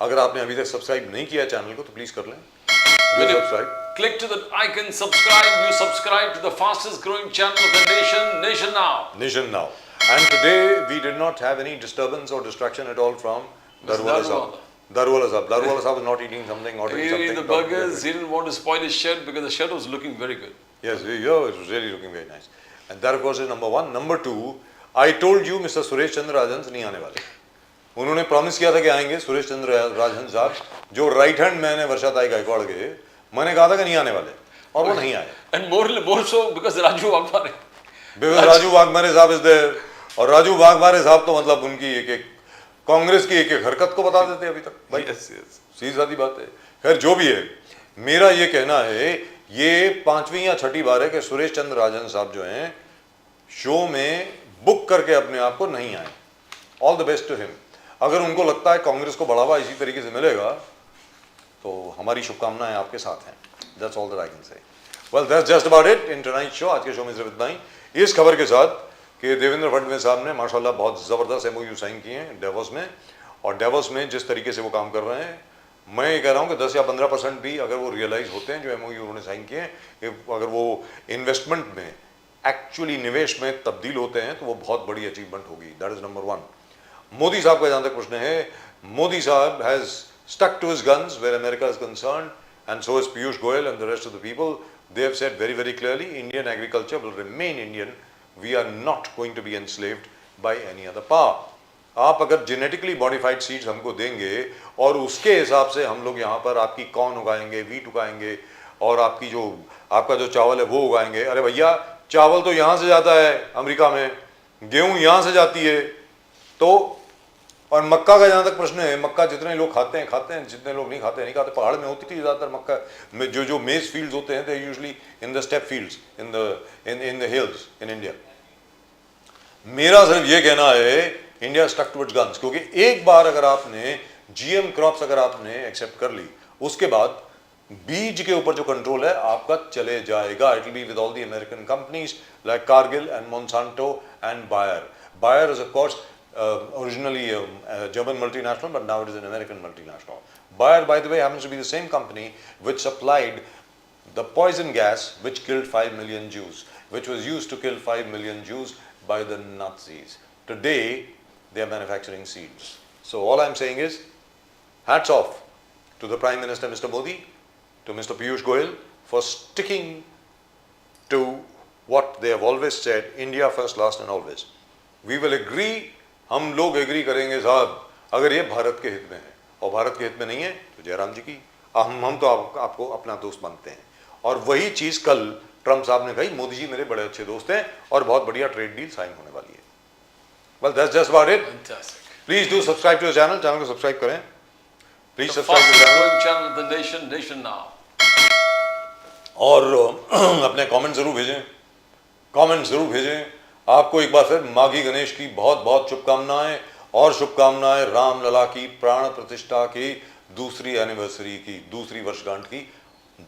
S1: अगर आपने अभी तक subscribe नहीं किया channel को तो please कर लें।
S2: When you
S1: subscribe.
S2: click to the icon subscribe, you subscribe to the fastest growing channel of the nation, Nation Now.
S1: Nation Now. And today we did not have any disturbance or distraction at all from Darwala Sahab. Darwala Sahab. Darwala Sahab was not eating something, ordering
S2: He
S1: something.
S2: ate the burgers, he didn't want to spoil his shirt because the shirt was looking very good.
S1: Yes, it was really looking very nice. And that of course is number one. Number two, I told you Mr. Suresh Chandra Rajhans नहीं आने वाले। उन्होंने promise किया था कि आएंगे सुरेश चंद्र राजहंस साहब, जो राइट हैंड मैन है वर्षाताई गायकवाड़ के। मैंने कहा था कि नहीं आने वाले, और वो नहीं आए।
S2: And more so because Raju Waghmare.
S1: Because Raju Waghmare साहब इज देयर, और राजू वाघमारे साहब तो मतलब उनकी एक कांग्रेस की एक हरकत को बता देते अभी तक भाई। सीधी सादी बात है। खैर जो भी है, मेरा ये कहना है, ये 5वीं या 6ठी बार है कि सुरेश चंद्र राजन साहब जो हैं शो में बुक करके अपने आप को नहीं आए। All the best to him. अगर उनको लगता है कांग्रेस को बढ़ावा इसी तरीके से मिलेगा तो हमारी शुभकामनाएं आपके साथ हैं। That's all that I can say. Well that's just about it in tonight show. आज के शो में सिर्फ इतना ही, इस खबर के साथ कि देवेंद्र फडणवीस साहब ने माशाल्लाह बहुत ज़बरदस्त एमओयू साइन किए हैं डेवोस में, और डेवोस में जिस तरीके से वो काम कर रहे हैं, मैं ये कह रहा हूँ कि 10 या 15% भी अगर वो रियलाइज़ होते हैं जो एमओयू उन्होंने साइन किए हैं, अगर वो इन्वेस्टमेंट में एक्चुअली निवेश में तब्दील होते हैं तो वो बहुत बड़ी अचीवमेंट होगी। That is number 1। मोदी साहब का जहाँ तक प्रश्न है, मोदी साहब has stuck to his guns where America is concerned, and so is Piyush Goyal and the rest of the people. They have said very, very clearly, Indian agriculture will remain Indian. We are not going to be enslaved by any other power. आप अगर genetically modified seeds हमको देंगे और उसके हिसाब से हम लोग यहाँ पर आपकी कॉर्न उगाएंगे, वीट उगाएंगे और आपका जो चावल है वो उगाएंगे। अरे भैया, चावल तो यहाँ से जाता है अमेरिका में, गेहूं यहाँ से जाती है, तो और मक्का का जहाँ तक प्रश्न है, मक्का जितने लोग खाते हैं, जितने लोग नहीं खाते पहाड़ में होती थी ज़्यादातर मक्का में। जो मेज फील्ड्स होते हैं, they usually in the step fields in the hills in India. मेरा सिर्फ ये कहना है, इंडिया स्टक टुवर्ड्स गन्स, क्योंकि एक बार अगर आपने जीएम क्रॉप्स अगर आपने एक्सेप्ट कर ली, उसके बाद बीज के ऊपर जो कंट्रोल है आपका चले जाएगा। It will be with all the American companies like Cargill and Monsanto and Bayer. Bayer is of course originally a German multinational, but now it is an American multinational. Bayer, by the way, happens to be the same company which supplied the poison gas which killed 5 million Jews, which was used to kill 5 million Jews by the Nazis. Today, they are manufacturing seeds. So all I am saying is, hats off to the Prime Minister, Mr. Modi, to Mr. Piyush Goyal, for sticking to what they have always said, India first, last and always. We will agree, हम लोग agree करेंगे साहब, अगर ये भारत के हित में है, और भारत के हित में नहीं है तो जयराम जी की, हम तो आपको अपना दोस्त मानते हैं। और वही चीज़ कल ट्रम्प साहब ने कही, मोदी जी मेरे बड़े अच्छे दोस्त हैं और बहुत बढ़िया ट्रेड डील साइन होने वाली है। Well, that's just about it.
S2: Fantastic.
S1: Please do subscribe to the channel को सब्सक्राइब करें। Please
S2: The
S1: subscribe to the
S2: fastest
S1: channel
S2: growing channel in the nation now.
S1: और अपने कमेंट जरूर भेजें। आपको एक बार फिर माघी गणेश की बहुत बहुत शुभकामनाएं, और शुभकामनाएं राम लला की प्राण प्रतिष्ठा की दूसरी एनिवर्सरी की, दूसरी वर्षगांठ की।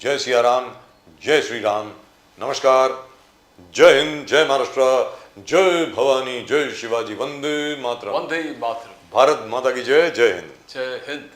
S1: जय सिया राम, जय श्री राम, नमस्कार, जय हिंद, जय महाराष्ट्र, जय भवानी, जय शिवाजी, वंदे मातरम,
S2: Vande Mataram.
S1: भारत माता की जय, जय हिंद।
S2: Jai Hind.